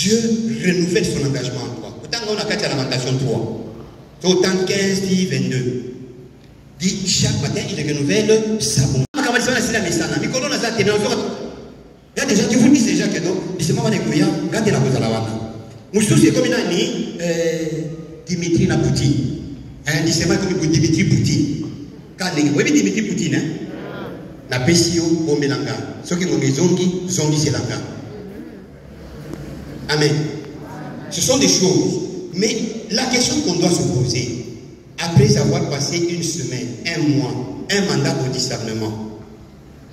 Dieu renouvelle son engagement en toi. Autant qu'on a qu'à Lamentation 3. Autant 15, 10, 22. Dit chaque matin, il renouvelle sa bonté. Il y a des gens qui vous disent déjà que non, c'est moi, regardez la chose à la wana. Moussou, c'est comme une année, Dimitri Poutine. C'est moi comme Dimitri Poutine. Quand vous voyez Dimitri Poutine, la PCO au Mélanga. Ceux qui ont des zongi, c'est l'anga. Amen. Ce sont des choses. Mais la question qu'on doit se poser, après avoir passé une semaine, un mois, un mandat au discernement,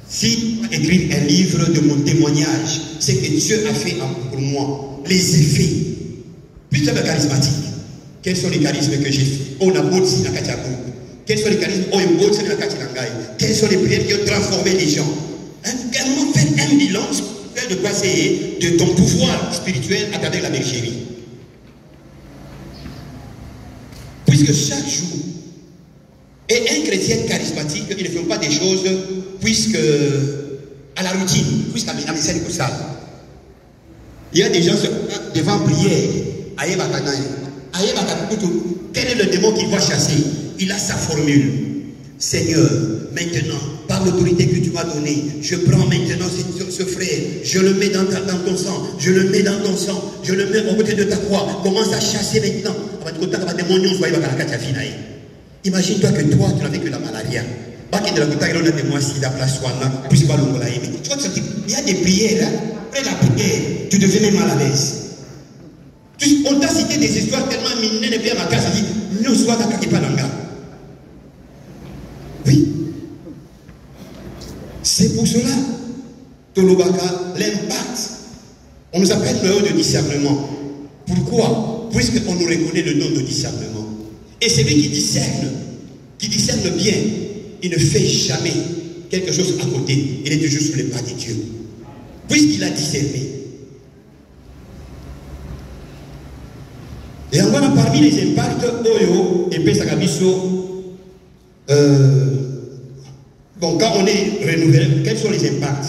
si écrire un livre de mon témoignage, c'est que Dieu a fait pour moi, les effets, plus de charismatique. Quels sont les charismes que j'ai fait? On a beau dire la Katiakou. Quels sont les charismes? On a beau dire la Katilangaï. Quelles sont les prières qui ont transformé les gens? Également faire un bilan, faire de quoi c'est de ton pouvoir spirituel à travers la bergerie. Puisque chaque jour, et un chrétien charismatique, il ne fait pas des choses puisque à la routine, puisqu'à la scène pour ça. Il y a des gens devant prière, quel est le démon qu'il va chasser? Il a sa formule. Seigneur, maintenant, par l'autorité que tu m'as donnée, je prends maintenant ce frère, je le mets dans ton sang, je le mets dans ton sang, je le mets au côté de ta croix, commence à chasser maintenant. Imagine-toi que toi, tu n'avais que la malaria. Il y a des prières, après la prière, tu deviens même mal à l'aise. On t'a cité des histoires tellement mignonnes et bien ma case, dit, nous sois dans Kakipananga. Oui. C'est pour cela, Tolobaka, l'impact. On nous appelle le haut de discernement. Pourquoi? Puisqu'on nous reconnaît le nom de discernement. Et celui qui discerne bien, il ne fait jamais quelque chose à côté. Il est toujours sous les pas de Dieu. Puisqu'il a discerné. Et encore parmi les impacts, Oyo et Pesakabiso, bon, quand on est renouvelé, quels sont les impacts?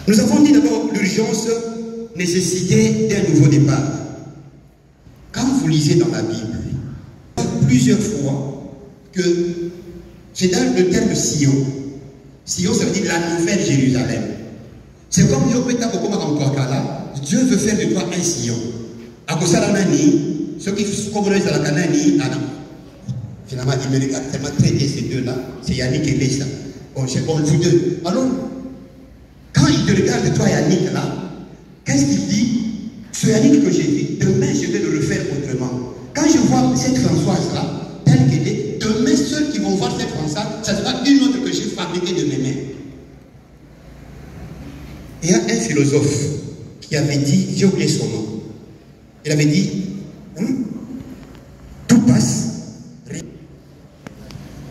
Nous avons dit d'abord l'urgence, nécessité d'un nouveau départ. Quand vous lisez dans la Bible, plusieurs fois que c'est dans le terme Sion. Sion, ça veut dire la nouvelle Jérusalem. C'est comme Dieu veut faire de toi un Sion. À cause de la Nani, ceux qui sont comme la Canani, finalement, il me regarde tellement traité ces deux-là, c'est Yannick et Lisa. Bon, c'est bon, vous deux. Alors, quand il te regarde, toi, Yannick, là, qu'est-ce qu'il dit? Ce Yannick que j'ai vu, demain, je vais le refaire autrement. Quand je vois cette Françoise-là, telle qu'elle est, demain, ceux qui vont voir cette Françoise, ça sera une autre que j'ai fabriquée de mes mains. Il y a un philosophe qui avait dit, j'ai oublié son nom, il avait dit, tout passe.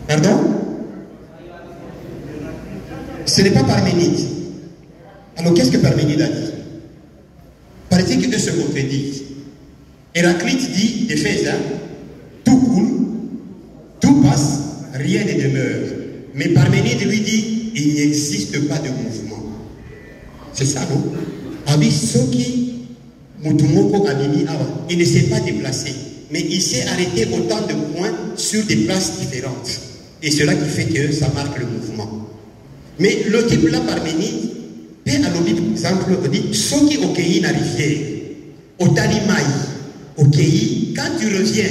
Pardon? Ce n'est pas Parménide. Alors qu'est-ce que Parménide a dit? Paraît-il que deux se contredisent. Héraclite dit, d'Éphèse, tout coule, tout passe, rien ne demeure. Mais Parménide lui dit, il n'existe pas de mouvement. C'est ça, non? Abisoki, Mutumoko Abimi Awa, il ne s'est pas déplacé, mais il s'est arrêté autant de points sur des places différentes. Et c'est cela qui fait que ça marque le mouvement. Mais le type là, Parménide, Père Alobi, par exemple, dit, Soki Okei na rivière, au Talimai, Okei, quand tu reviens,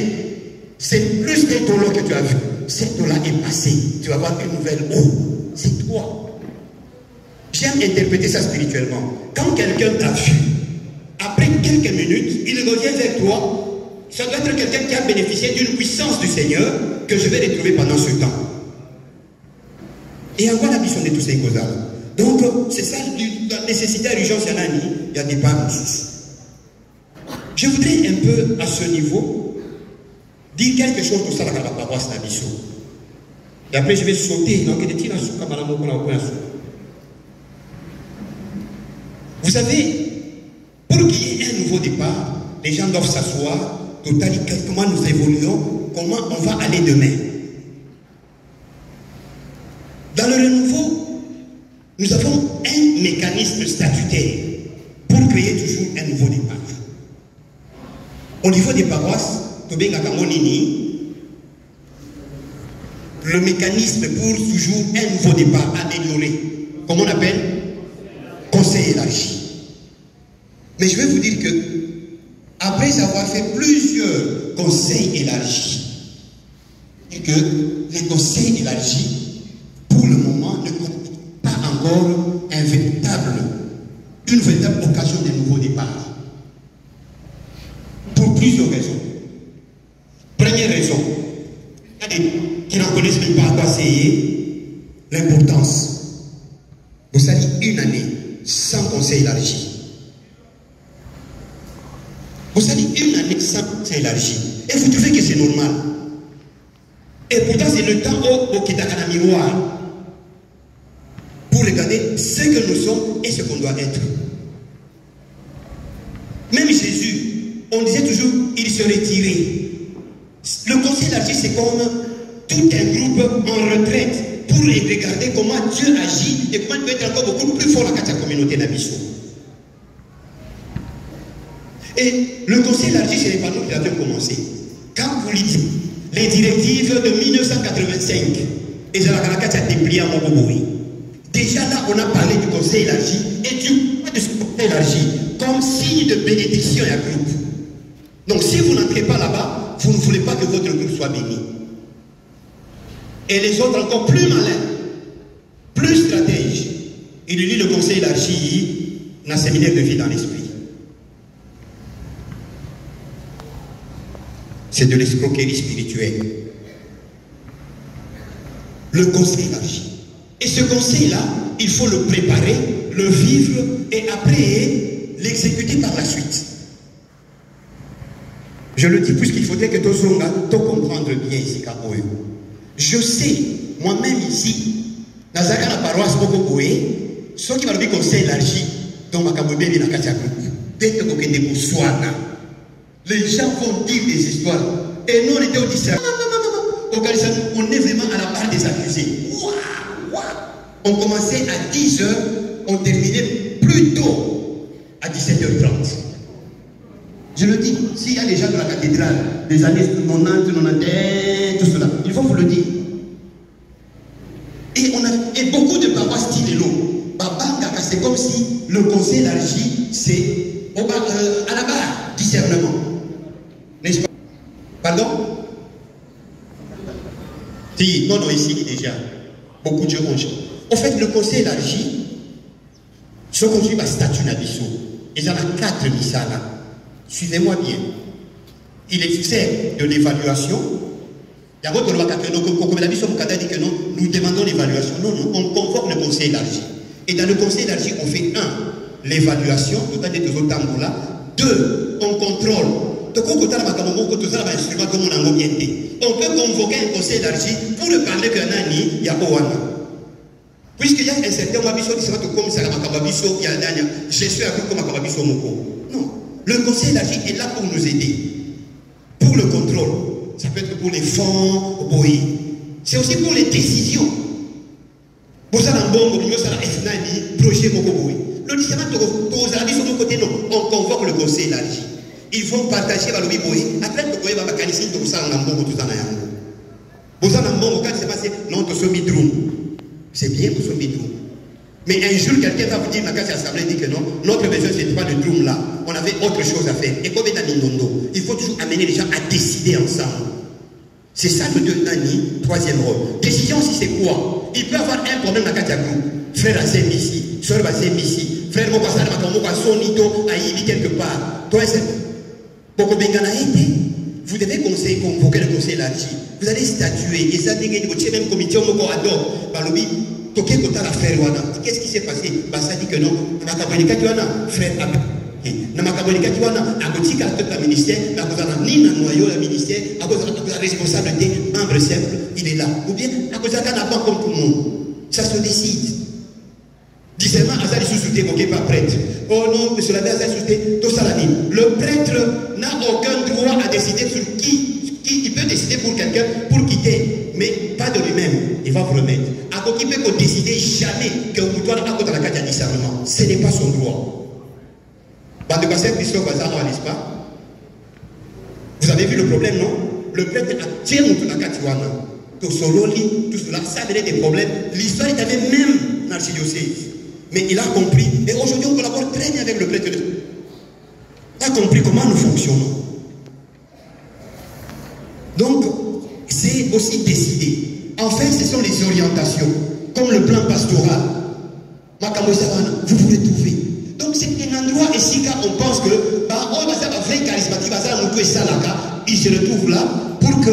c'est plus que ton lot que tu as vu. Cette eau-là est passée. Tu vas voir une nouvelle eau. C'est toi. J'aime interpréter ça spirituellement. Quand quelqu'un t'a vu, après quelques minutes, il revient vers toi. Ça doit être quelqu'un qui a bénéficié d'une puissance du Seigneur que je vais retrouver pendant ce temps. Et encore la mission de tous ces causes-là. Donc, c'est ça la nécessité à l'urgence, il y a des pas. Je voudrais un peu, à ce niveau, dire quelque chose pour ça, la paroisse de la mission. Et après, je vais sauter. Vous savez, pour qu'il y ait un nouveau départ, les gens doivent s'asseoir, comment nous évoluons, comment on va aller demain. Dans le renouveau, nous avons un mécanisme statutaire pour créer toujours un nouveau départ. Au niveau des paroisses, le mécanisme pour toujours un nouveau départ amélioré. comment on appelle? Conseil élargi. Mais je vais vous dire que, après avoir fait plusieurs conseils élargis, et que les conseils élargis, pour le moment, ne constituent pas encore une véritable occasion de nouveau départ. Pour plusieurs raisons. Première raison, qui n'en connaissent même pas à quoi c'est l'importance. Vous savez, une année sans conseil élargi. Vous savez, une année sans conseil élargi. Et vous trouvez que c'est normal. Et pourtant, c'est le temps au Kitakana miroir pour regarder ce que nous sommes et ce qu'on doit être. Même Jésus, on disait toujours, il se retirait. Le conseil élargi, c'est comme tout un groupe en retraite pour regarder comment Dieu agit et comment il peut être encore beaucoup plus fort dans la communauté d'Abisso. Et le conseil élargi, c'est les panneaux qui avaient commencé. Quand vous lisez les directives de 1985, et j'ai la a déplié à Moboboui. Déjà là, on a parlé du conseil élargi et du de ce conseil élargi comme signe de bénédiction et à groupe. Donc si vous n'entrez pas là-bas, vous ne voulez pas que votre groupe soit béni. Et les autres encore plus malins, plus stratèges, ils lisent le conseil élargi dans le séminaire de vie dans l'esprit. C'est de l'escroquerie spirituelle. Le conseil élargi. Et ce conseil-là, il faut le préparer, le vivre et après l'exécuter par la suite. Je le dis puisqu'il faudrait que tout le monde comprendre bien ici. Je sais, moi-même ici, dans la paroisse Bokoboé, ceux qui m'ont dit conseil élargi, dans ma cabobé, il y a un les gens vont dire des histoires. Et nous, on était au discernement. On est vraiment à la barre des accusés. On commençait à 10 h, on terminait plus tôt à 17h30. Je le dis, s'il y a des gens de la cathédrale des années 90, 90, tout cela, il faut vous le dire. Et beaucoup de paroisses style l'eau. C'est comme si le conseil élargi, c'est à la barre, discernement. N'est-ce pas? Pardon? Si, non, ici déjà. Beaucoup de gens ont. En fait, le conseil élargi, ce qu'on suit par statut Nabisso, il y en a 4 missa là. Suivez-moi bien. Il est de l'évaluation. Il y a d'autres qui dit que non, nous demandons l'évaluation. Non, non, on convoque le conseil élargi. Et dans le conseil élargi, on fait 1, l'évaluation, c'est-à-dire de temps là. 2, on contrôle. On peut convoquer un conseil élargi pour le parler que Nani, il y a Owana. Puisqu'il y a un certain Mabiso qui sera comme ça, Makababiso, il y a un gestion comme Makababiso Moko. Non. Le conseil élargi est là pour nous aider. Pour le contrôle. Ça peut être pour les fonds, c'est aussi pour les décisions. Pour ça, projet Mokoboui. Le discernement, on convoque le conseil élargi. Ils vont partager avec le Biboui. Après, vous voyez, tout ça, c'est bien pour ce bidroum. Mais un jour, quelqu'un va vous dire, dit que non, notre besoin, ce n'est pas le drum là. On avait autre chose à faire. Et comme dans Nindondo, il faut toujours amener les gens à décider ensemble. C'est ça le Nani, troisième rôle. Décision, si c'est quoi? Il peut y avoir un problème dans Katia Group. Frère a ici, soeur a ici, frère Mokasana, son nito, a yébi quelque part. Toi, c'est. Vous devez convoquer le conseil élargi. Vous allez statuer. Et ça, même comité, on va adopter. Qu'est-ce qui s'est passé? Ça dit que non. Frère, ministère, ministère, la responsabilité, membre simple, il est là. Ou bien, n'a pas comme tout le monde. Ça se décide. Discernement, Azali sous-souté, pas prêtre. Oh non, monsieur l'abbé Azali sous-souté, tout ça l'a dit. Le prêtre n'a aucun droit à décider sur qui. Il peut décider pour quelqu'un, pour quitter, mais pas de lui-même. Il va vous le mettre. Il peut décider jamais que vous doit avoir la carte de discernement. Ce n'est pas son droit. N'est-ce pas? Vous avez vu le problème, non? Le prêtre a tiré la carte. Tout cela, ça avait des problèmes. L'histoire est avait même l'archidiocèse. Mais il a compris, et aujourd'hui on collabore très bien avec le prêtre. Il a compris comment nous fonctionnons. Donc, c'est aussi décidé. En fait, ce sont les orientations, comme le plan pastoral. Vous pourrez trouver. Donc, c'est un endroit ici, quand on pense que, vrai charismatique, il se retrouve là pour que,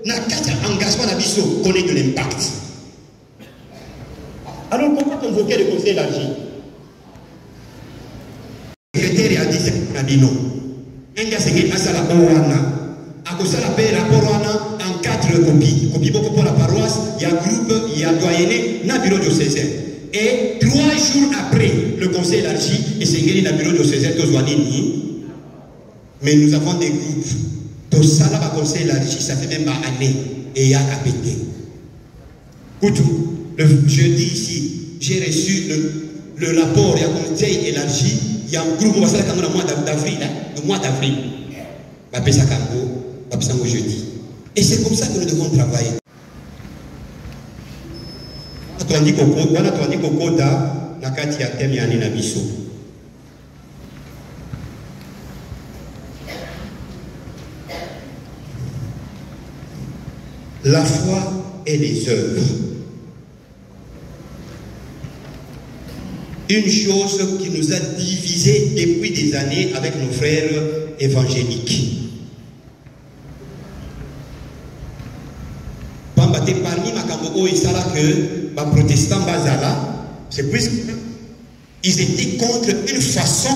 dans le engagement d'abisso, qu'on ait de l'impact. Alors, pourquoi convoquer le conseil élargi? Le secrétaire a dit qu'on a dit non. Un gars, c'est qu'il a la Oana. À cause de la rapport en 4 copies. Copie beaucoup pour la paroisse, il y a groupe, il y a doyenné, il y a bureau diocésain. Et 3 jours après, le conseil élargi, et c'est qu'il y a le bureau diocésain, mais nous avons des groupes. Tout ça, là, le conseil élargi, ça fait même pas année. Et il y a à péter. Koutou, le jeudi ici, j'ai reçu le rapport, il y a un conseil élargi, il y a un groupe, on va faire le mois d'avril, le mois d'avril. On va faire ça jeudi. Et c'est comme ça que nous devons travailler. La foi et les œuvres. Une chose qui nous a divisés depuis des années avec nos frères évangéliques. Parmi Makambo et Sala que les protestants Bazala, c'est puisqu'ils étaient contre une façon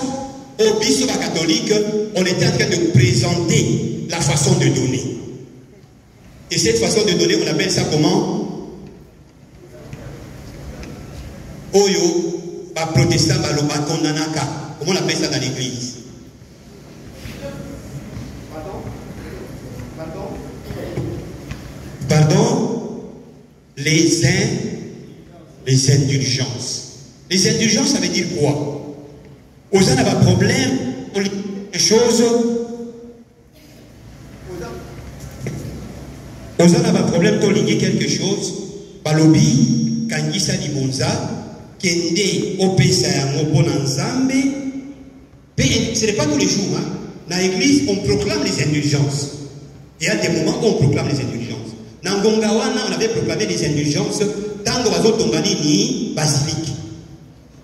au bisou catholique, on était en train de présenter la façon de donner. Et cette façon de donner, on appelle ça comment? Oyo, les protestants Baloba Kondanaka. Comment on appelle ça dans l'église? Pardon? Les indulgences. Les indulgences, ça veut dire quoi? Aux gens n'ont pas de problème, on lit des choses. Aux gens n'ont pas de problème, on lit quelque chose. Balobi, Kangisa Libonza, Kende, Opesa, Mobon Nzambe. Ce n'est pas tous les jours. Hein. Dans l'église, on proclame les indulgences. Il y a des moments où on proclame les indulgences. Dans Gongawana, on avait proclamé les indulgences. Tango Bazotombani ni basilique.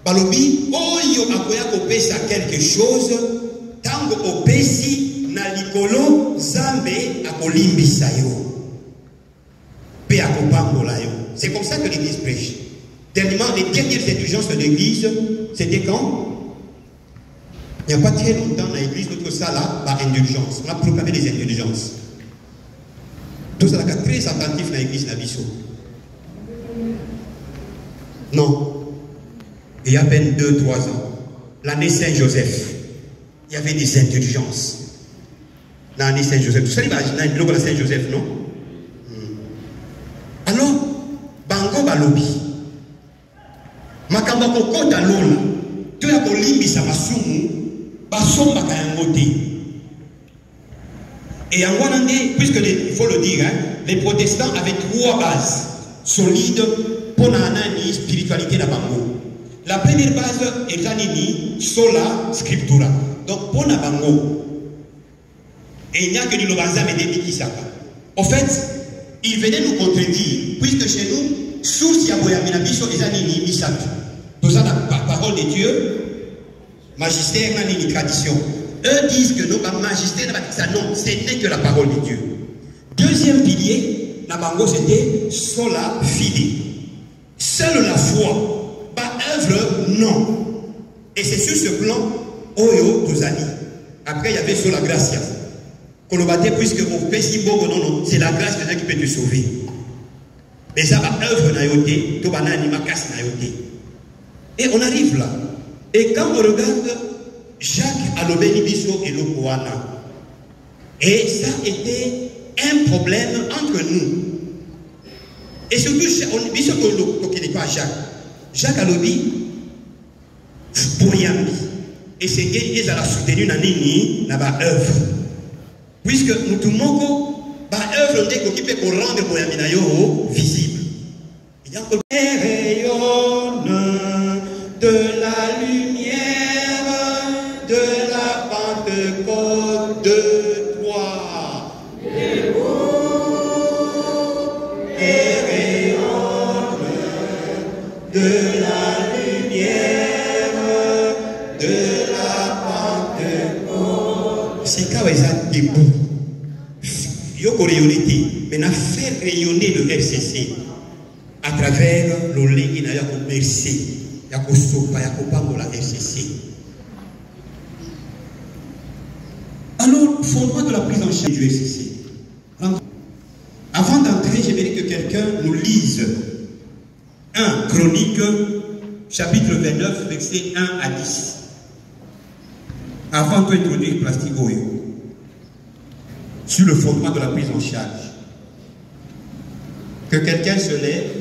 Balobi, Oyo Akoya Kopesa quelque chose. Tango Opesi, Nalikolo, Zambe, Akolimbisa yo. Pe Akopambola yo. C'est comme ça que l'église prêche. Dernièrement, les dernières indulgences de l'église, c'était quand? Il n'y a pas très longtemps dans l'église, notre ça là, par indulgence. On a proclamé les indulgences. Tout ça, très attentif dans l'église Nabiso. Non. Il y a à peine 2-3 ans, l'année Saint-Joseph, il y avait des indulgences. Dans l'année Saint-Joseph, tout ça, imagine, le logo de Saint-Joseph, non? Alors, Bango Balobi, Makambako Kota Lola, tu as Kolimbi Samasumu, Basomba Kayangote. Et en Wanande, puisque il faut le dire, hein, les protestants avaient 3 bases solides pour la spiritualité de Bango. La première base est Nini, Sola Scriptura. Donc pour la Bango, et il n'y a que du Lobanza mais des Bikisaka. En fait, il venait nous contredire, puisque chez nous, source Yaboyamina Biso et Zanini Bisat. Tout ça, la parole de Dieu, magistère, Nani, tradition. Eux disent que nos magistères, non, ce n'est que la parole de Dieu. Deuxième pilier, Nabango, c'était Sola Fide. Seule la foi, pas œuvre, non. Et c'est sur ce plan, Oyo Tozani. Après, il y avait Sola Gracia. Kolobate, puisque on fait si beau, non, c'est la grâce qui peut te sauver. Mais ça va œuvre naïoté, Tobana anima casse naïoté. Et on arrive là. Et quand on regarde Jacques Alobeni Biso et Lokoana, et ça était un problème entre nous. Et surtout, Biso qui n'est pas Jacques. Jacques Alobi, Boyambi. Et c'est qu'ils ont soutenu Nanini, dans la œuvre. Puisque nous tout le monde, par œuvre, on est occupé pour rendre Boyambi visible. Il y a encore et rayonne de la lumière de la Pentecôte. C'est quand ils ont debout. Yo rayonner, mais n'a fait rayonner le RCC à travers le lien qui n'a pas commercé, il y a la RCC. Alors, fondement de la prise en charge du RCC. Avant d'entrer, j'aimerais que quelqu'un nous lise 1 Chronique, chapitre 29, versets 1 à 10. Avant d'introduire Plastigoyo. Sur le fondement de la prise en charge. Que quelqu'un se lève.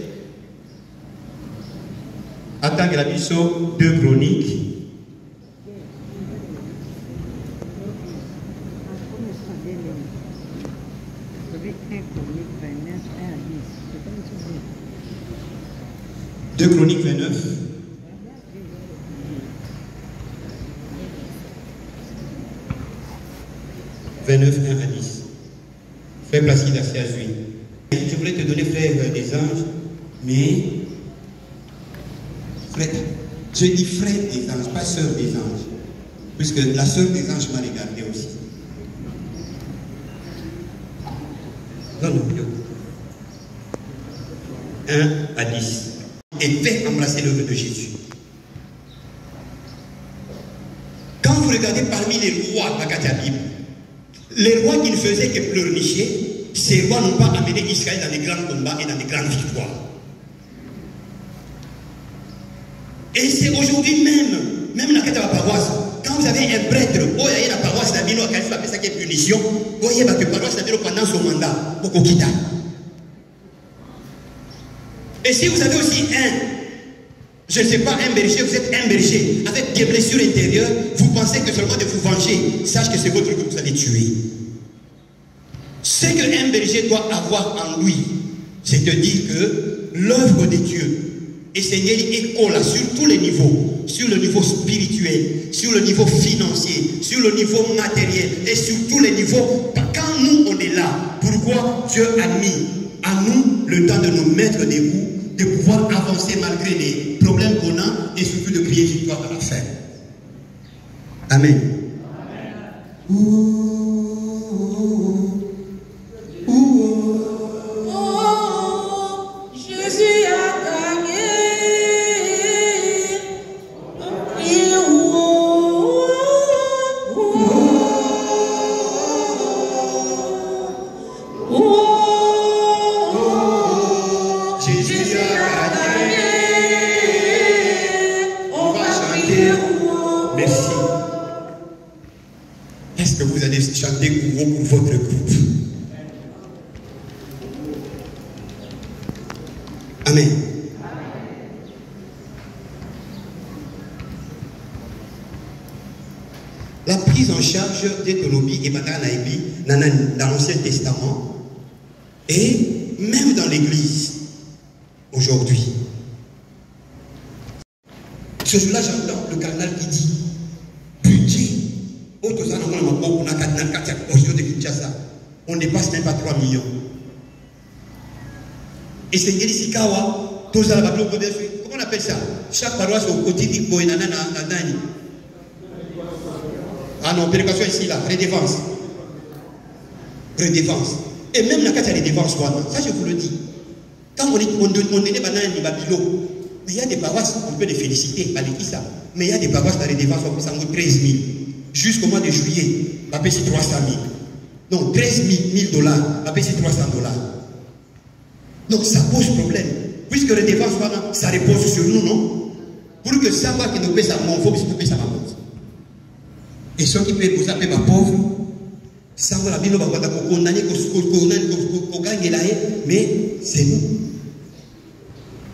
Attends que la mission 2 Chroniques. Deux Chroniques 29. « 29, 1 à 10. Frère Placide Assiazui. Je voulais te donner, frère des anges, mais frère, je dis frère des anges, pas sœur des anges, puisque la sœur des anges m'a regardé aussi. Non, non, 1 à 10. Et fais embrasser l'œuvre de Jésus. Quand vous regardez parmi les rois de la Bible, les rois qui ne faisaient que pleurnicher, ces rois n'ont pas amené Israël dans des grands combats et dans des grandes victoires. Et c'est aujourd'hui même dans la paroisse, quand vous avez un prêtre, oh, il y a la paroisse d'Amino, quand il faut appeler ça qui est punition, oh, il y a la paroisse d'Amino pendant son mandat, au Kokita. Et si vous avez aussi je ne sais pas, un berger, vous êtes un berger, avec des blessures intérieures, vous pensez que seulement de vous venger, sache que c'est votre que vous allez tuer. Ce qu'un berger doit avoir en lui, c'est de dire que l'œuvre de Dieu est Seigneur école sur tous les niveaux, sur le niveau spirituel, sur le niveau financier, sur le niveau matériel et sur tous les niveaux. Quand nous on est là, pourquoi Dieu a mis à nous le temps de nous mettre debout, de pouvoir avancer malgré les problèmes qu'on a et surtout de prier victoire à la fin. Amen. Jésus a gagné. Merci. Est-ce que vous allez chanter pour votre groupe? Amen. La prise en charge des Tolobi et Matanaïbi dans l'Ancien Testament et même dans l'Église aujourd'hui. Ce jour-là, j'entends le cardinal qui dit budget, on dépasse même pas 3 millions. Et c'est Gelisikawa, comment on appelle ça? Chaque paroisse au côté du Koenana. Ah non, péréquation ici, là, redevance. Redevance. Et même la carte à redevance, ça je vous le dis. Quand on est banane, Babilo, mais il y a des paroisses, on peut les féliciter, ça. Mais il y a des paroisses dans les dépenses, on peut 13 000. Jusqu'au mois de juillet, on peut 300 000. Non, 13 000 dollars, on peut 300 dollars. Donc ça pose problème. Puisque les dépenses, ça repose sur nous, non? Pour que ça va que nous payons ça, il faut que nous payons ça. Et ceux qui payent pour ça, payent pauvres. Ça va la vie, on va condamner, mais c'est nous.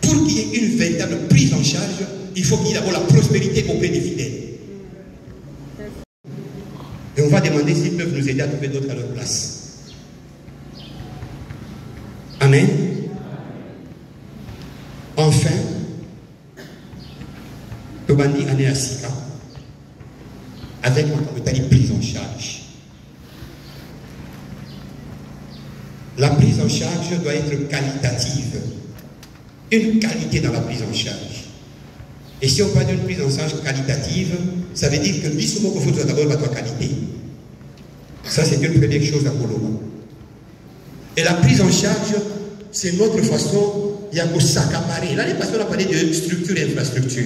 Pour qu'il y ait une véritable prise en charge, il faut qu'il y ait d'abord la prospérité auprès des fidèles. Et on va demander s'ils peuvent nous aider à trouver d'autres à leur place. Amen. Enfin, Tobandi Ane Asika, avec ma prise en charge. La prise en charge doit être qualitative. Une qualité dans la prise en charge. Et si on parle d'une prise en charge qualitative, ça veut dire que l'issue qu'il faut d'abord la qualité. Ça, c'est une première chose à Colombo. Et la prise en charge, c'est notre façon, il y a qu'au s'accaparer. L'année passée, on a parlé de structure et infrastructure.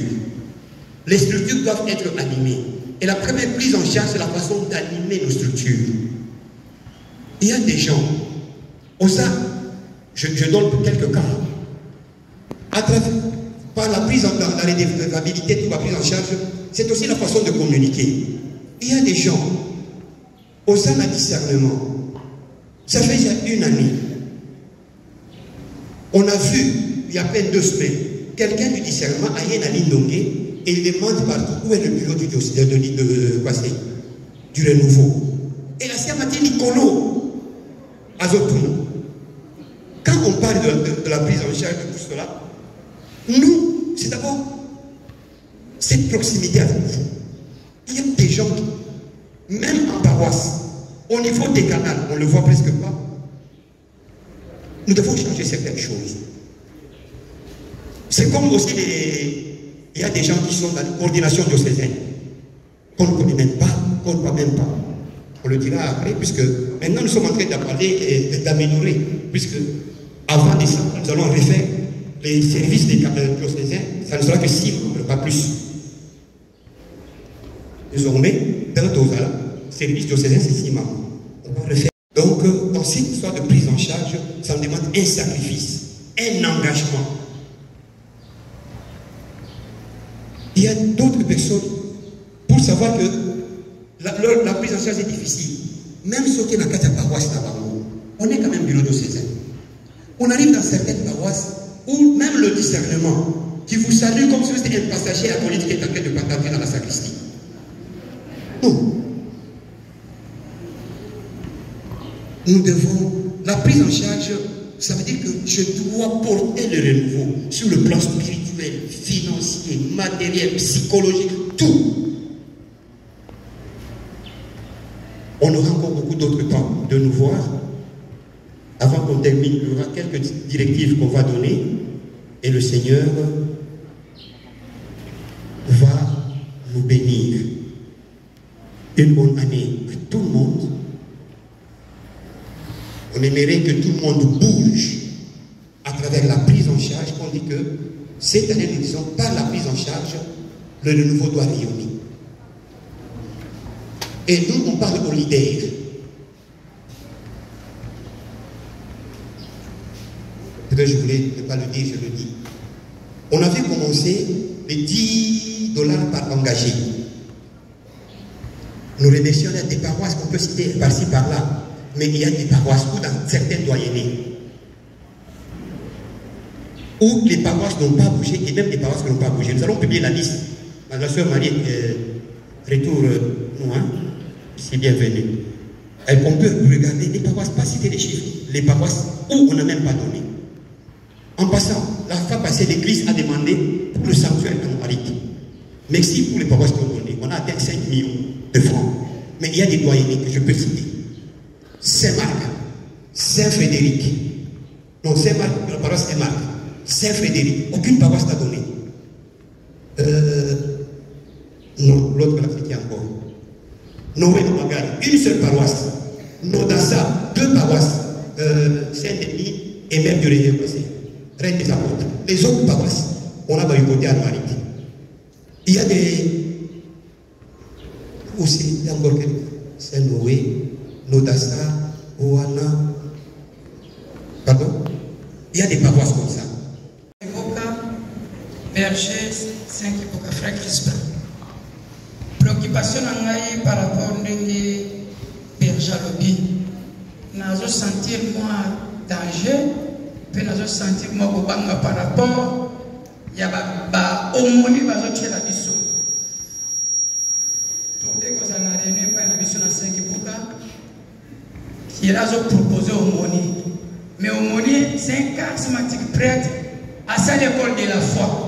Les structures doivent être animées. Et la première prise en charge, c'est la façon d'animer nos structures. Il y a des gens, je donne quelques cas, à travers, par la prise en charge, la redevabilité, toute la prise en charge, c'est aussi la façon de communiquer. Il y a des gens, au sein d'un discernement, ça fait déjà une année, on a vu, il y a à peine 2 semaines, quelqu'un du discernement a une ligne longuée et il demande partout où est le bureau du renouveau. Et la sœur m'a dit Nicolo, Azotum. Quand on parle de la prise en charge de tout cela, nous, c'est d'abord cette proximité avec vous. Il y a des gens, même en paroisse, au niveau des canaux, on ne le voit presque pas. Nous devons changer certaines choses. C'est comme aussi il y a des gens qui sont dans la coordination diocésaine, qu'on ne connaît même pas, qu'on ne voit même pas. On le dira après, puisque maintenant nous sommes en train d'en parler et d'améliorer, puisque avant décembre, nous allons refaire les services des diocésains, ça ne sera que 6 membres, pas plus. Désormais, dans notre service diocésain, c'est 6 membres. On va refaire. Donc, dans cette histoire de prise en charge, ça me demande un sacrifice, un engagement. Il y a d'autres personnes, pour savoir que la prise en charge est difficile. Même ceux qui ont la paroisse d'Abango, on est quand même bureau diocésain. On arrive dans certaines paroisses où même le discernement, qui vous salue comme si c'était un passager acolyte qui est en train de partager dans la sacristie. Non. Nous devons, la prise en charge, ça veut dire que je dois porter le renouveau sur le plan spirituel, financier, matériel, psychologique, tout. On aura encore beaucoup d'autres temps de nous voir. Avant qu'on termine, il y aura quelques directives qu'on va donner et le Seigneur va nous bénir. Une bonne année que tout le monde. On aimerait que tout le monde bouge à travers la prise en charge. On dit que cette année, nous disons, par la prise en charge, le renouveau doit rayonner. Et nous, on parle aux leaders. Peut-être je voulais ne pas le dire, je le dis. On avait commencé les $10 par engagé. Nous remercions des paroisses qu'on peut citer par-ci, par-là. Mais il y a des paroisses où dans certaines doyennées, où les paroisses n'ont pas bougé, et même des paroisses qui n'ont pas bougé. Nous allons publier la liste. Ma soeur Marie, retour, nous, hein, c'est bienvenu. On peut regarder les paroisses, pas citer les chiffres, les paroisses où on n'a même pas donné. En passant, la fois passée, l'Église a demandé pour le sanctuaire en Haïti. Merci pour les paroisses qui ont donné. On a atteint 5 millions de francs. Mais il y a des doyennées que je peux citer. Saint-Marc, Saint-Frédéric. Non, Saint-Marc, la paroisse Saint-Marc. Saint-Frédéric, aucune paroisse n'a donné. Non, l'autre l'a fait encore. Noé Magal, une seule paroisse. Nodassa, 2 paroisses. Saint-Denis et même du Réunion passé. Reine des Apôtres. Les autres paroisses, on a boycotté à Marie. Il y a des. Aussi, il y a encore quelques. Saint-Noé, Nodassa, Oana. Pardon? Il y a des paroisses comme ça. Berger 5 Iboka, frère Crispin. Préoccupation par rapport à Berger Lobby. Nous sentir moi danger, puis nous sentir moi par rapport à l'aumônie qui va tuer la mission. Tout dès que vous en avez réuni par la mission à 5 Iboka, il a proposé l'aumônie. Mais l'aumônie, c'est un charismatique prêtre à sa l'école de la foi.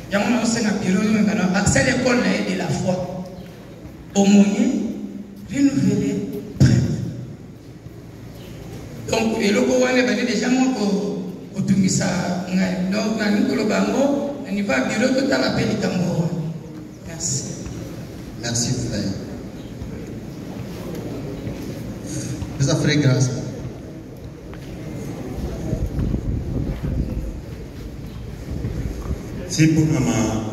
Il y a un bureau accès à l'école de la foi. Aumônier, renouvelé, prêtre. Donc, et le Kowane va déjà au Tumisa. Donc, dans le Bango, on y va bureau tout à la peine de Tambour. Merci. Merci, frère. Vous avez grâce. Si pour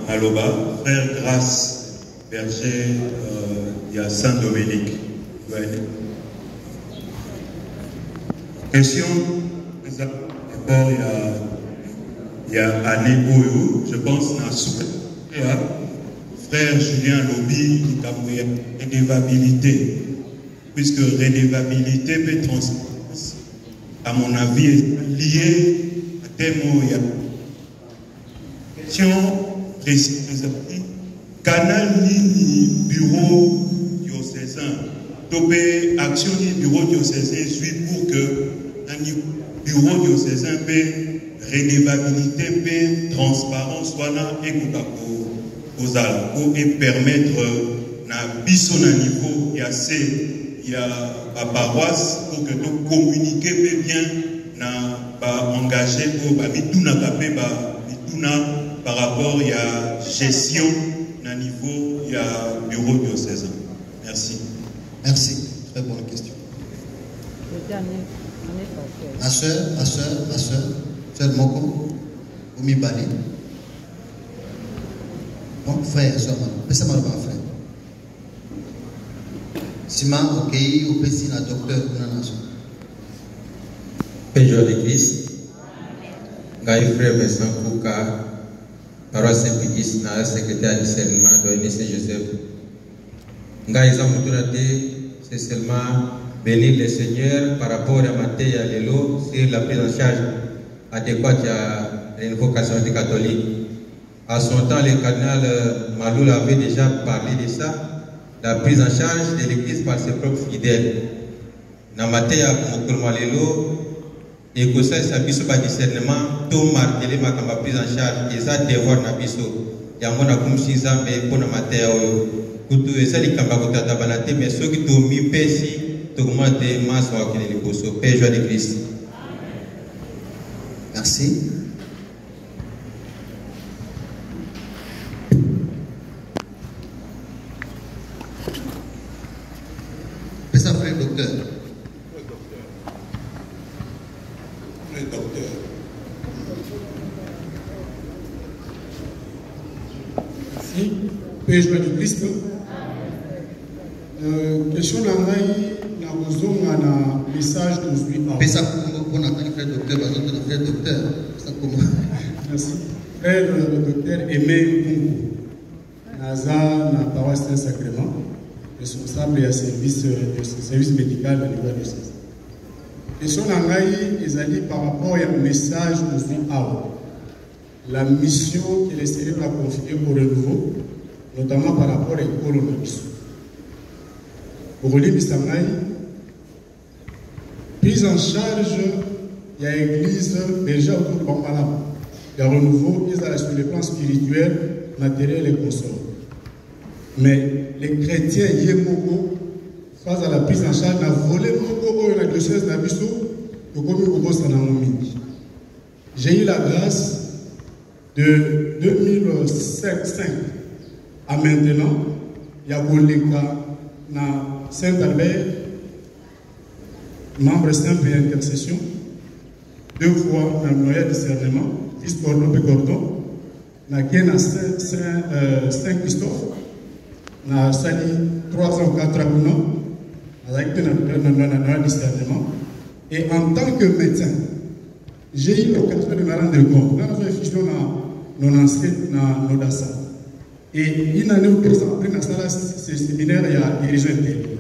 Maloba, frère Grâce, berger, il y a Saint-Dominique. Question, d'abord il y a Anne Oyo, je pense, frère Julien Lobby, qui a redevabilité, puisque redevabilité peut transmettre, à mon avis, est lié à des mots. Il y a question précise. Canal ni bureau diocésain, tobé action ni bureau diocésain suit pour que un bureau diocésain peut redevabilité, peut transparence soit là et pour permettre na biso na niveau il y a la paroisse pour que nous communiquions bien na engagé pour bituna kapé bituna par rapport il y a gestion na niveau il y a bureau diocésain. Merci. Merci. Très bonne question. Ma soeur Moko, Oumi Bali. Mon frère, soeur Moko. Pesa mal frère. Sima, ok, au PC, la docteur, on a nation. Péjor de Christ. Gaï frère Vincent Kouka, paroisse Saint-Pédis, secrétaire de discernement de l'ONG Saint-Joseph. Gaï Zamotourate, c'est seulement bénir le Seigneur par rapport à Matthieu et à Lélo sur la prise en charge adéquate à l'invocation des catholiques. À son temps, le cardinal Maloul avait déjà parlé de ça. La prise en charge de l'Église par ses propres fidèles. Dans Matthieu et Lélo, et que ça, c'est un discernement, tout marqué ma prise en charge, et ça, devoir na biso. Il y a un peu de choses mais pour Matthieu, kutu et ça, les cambacotas tabanate, mais ceux qui t'ont mis pessi, tout le monde est masse ou qui est le poisson. Père joie de Christ. Merci. Pesa frère docteur. Le docteur. Merci. Père joie de Christ. Question d'envoyer un message de suite. Pesa pour Nathalie, frère docteur, frère docteur. Merci. Frère docteur Aimé Mungu, Naza, na paroisse Saint-Sacrement, responsable du service médical au niveau de CES. Question d'envoyer est par rapport au message de suite. La mission que les Seigneur a confiée au renouveau, notamment par rapport au coronavirus. Pour les Bissamay, prise en charge, il y a l'église déjà autour de Bambalam. Il y a renouveau, ils sont sur le plan spirituel, matériel et consort. Mais les chrétiens, Yemoko, face à la prise en charge, n'a volé Moko, la diocèse d'Abisso, de Komi Sanamomini. J'ai eu la grâce de 2005 à maintenant, il y a Goleka, na Saint-Albert, membre simple et intercession, 2 fois dans le noyau discernement, fils Cordon et Cordon, na Guéna Saint-Christophe, na Sali 3 ans 4 ans, avec le noyau discernement. Et en tant que médecin, j'ai eu l'occasion de me rendre compte, dans notre fusion dans nos ancêtres, dans nos dassa. Et une année ou 2 ans après, dans ce séminaire, il y a dirigeant intérieur.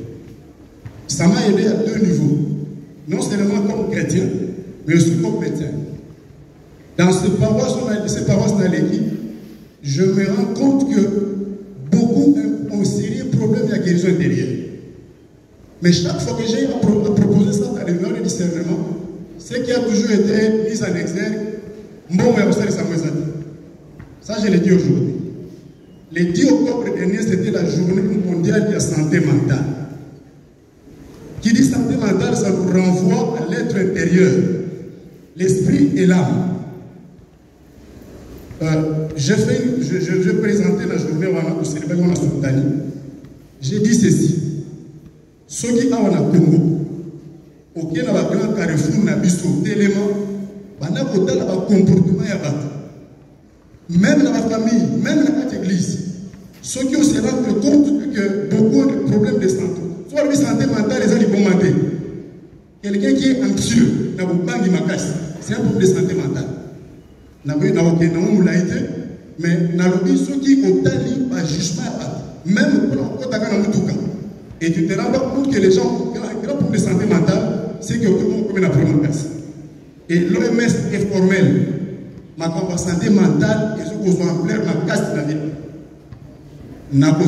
Ça m'a aidé à 2 niveaux. Non seulement comme chrétien, mais aussi comme médecin. Dans ces paroisses dans l'équipe, je me rends compte que beaucoup ont un sérieux problème de guérison intérieure. Mais chaque fois que j'ai proposé ça dans les réunions de discernement, ce qui a toujours été mis en exergue, ça je l'ai dit aujourd'hui. Le 10 octobre dernier, c'était la journée mondiale de la santé mentale. Qui dit ça santé mentale, ça nous renvoie à l'être intérieur, l'esprit et l'âme. Je présentais la journée au célébrer la Soutani. J'ai dit ceci. Ceux qui ont au Congo, auquel on a grand carrefour, n'a biso d'éléments, on a autant de comportement et même dans la famille, même dans l'église, ceux qui se rendent compte que beaucoup de problèmes de santé, soit de santé mentale, les gens vont demander. Quelqu'un qui est anxieux, n'a pas de macasse, c'est un problème de santé mentale. N'a pas été, mais n'a pas ceux qui ont tali par jugement, même pour la cas. Et tu te rends compte que les gens, qui ont de santé mentale, c'est que vous avez un problème de casse. Et l'OMS est formel. Ma santé mentale, ils ont besoin de faire ma casse de la vie. N'a pas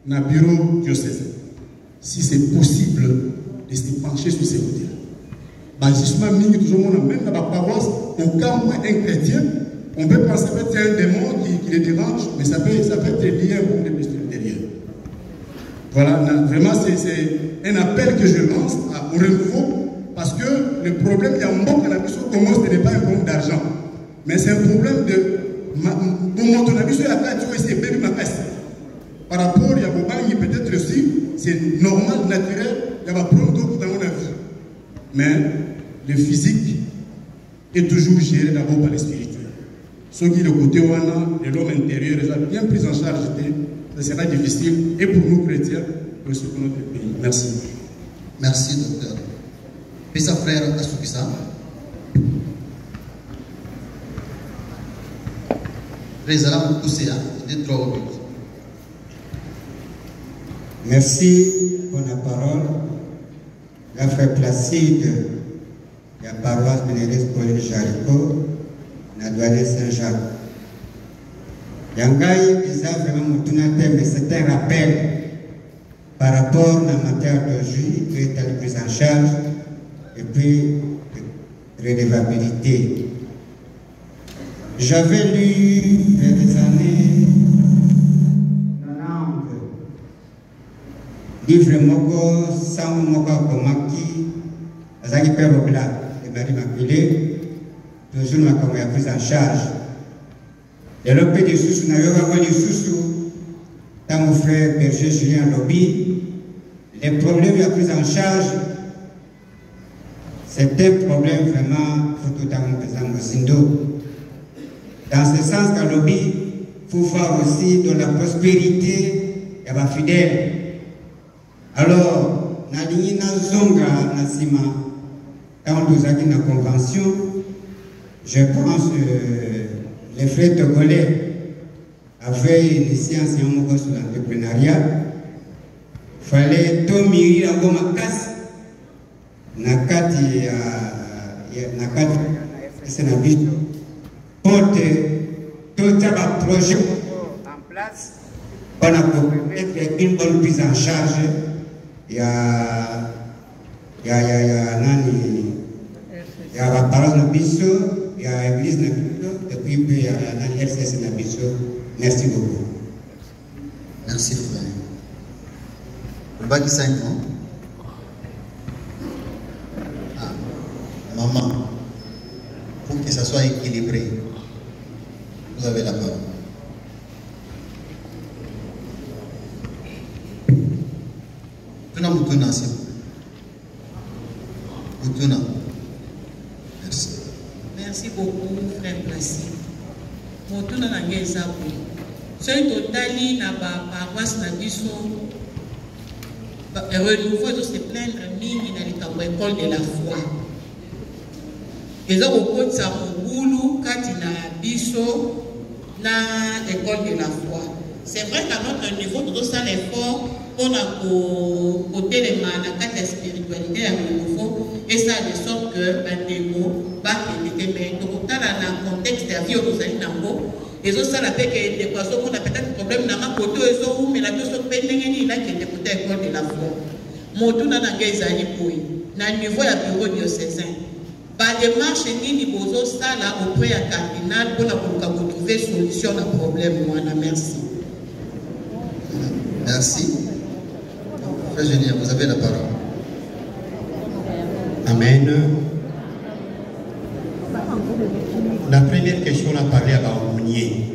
na bureau diocèse. Si c'est possible de se pencher sur ces côtés. Justement, même dans la paroisse, au cas où un chrétien, on peut penser que c'est un démon qui le dérange, mais ça peut être lié à un problème intérieur. Voilà, vraiment, c'est un appel que je lance au renouveau, parce que le problème, il y a un bon cannabis au Congo, ce n'est pas un problème d'argent, mais c'est un problème de. Mon cannabis, c'est ma caisse. Par rapport à Yabobani, peut-être aussi, c'est normal, naturel, il y a un problème d'autres dans mon avis. Mais le physique est toujours géré d'abord par le spirituel. Ce qui est le côté où on a de l'homme intérieur, les a bien pris en charge, ça sera difficile, et pour nous chrétiens, et aussi pour notre pays. Merci. Merci, docteur. Puis sa frère Asukisa. Président Kousséa, il est trop vite. Merci pour la parole. La frère Placide, la paroisse Bénédicte Pauline Jarico, la douane Saint-Jacques. Yangai, ils ont vraiment montré, mais c'est un rappel par rapport à la matière d'aujourd'hui, qui est à la prise en charge, et puis redevabilité. J'avais lu il y a des années 90 livre Moko, Samu Moko Komaki, Azaki Père Obla et Marie Immaculée, toujours ma prise en charge. Et le pays de Soussou n'a pas vu Soussou, dans mon frère berger Julien Lobby, les problèmes de la prise en charge, c'est un problème vraiment, il faut tout à l'heure. Dans ce sens, qu'à Lobby, il faut voir aussi de la prospérité et la fidèle. Alors, Nadini Nazonga Nasima, quand nous avons une convention, je pense que les frères togolais avaient initié un enseignement sur l'entrepreneuriat. Il fallait tout mûrir à Gomakas. Nakati, c'est la vie. Porte tout un projet en place pour mettre une bonne prise en charge. Il y a la parole de Bisso, il y a l'église de Bisso, et puis il y a la RCS de Bisso. Merci beaucoup. Merci frère. Le bac 5 ans. Ah, maman, pour que ça soit équilibré, vous avez la parole. Merci. Merci beaucoup, frère Placide. Motuna Nangeza, c'est totali na paroisse na biso. Renouveau, ils se plaindre mingi na l'école de la foi. Ils ont beaucoup de Samogoulou, Katina biso, na l'école de la foi. C'est vrai qu'à notre niveau, nous avons l'effort pour côté les la spiritualité à nouveau et ça de sorte que Bandego va être mais donc dans le contexte de la vie où nous allons et ça la fait que des poissons qu'on a peut-être problème dans ma côté ils ont mais la chose pendant là qui est côté école de la foi moto na ngeza ni poi na niveau ya bureau diocésain ba démarche nini bozo sala auprès ya cardinal pour trouver solution à problème moi merci. Merci. Frère Julien, vous avez la parole. Amen. La première question, on a parlé à Baomounier.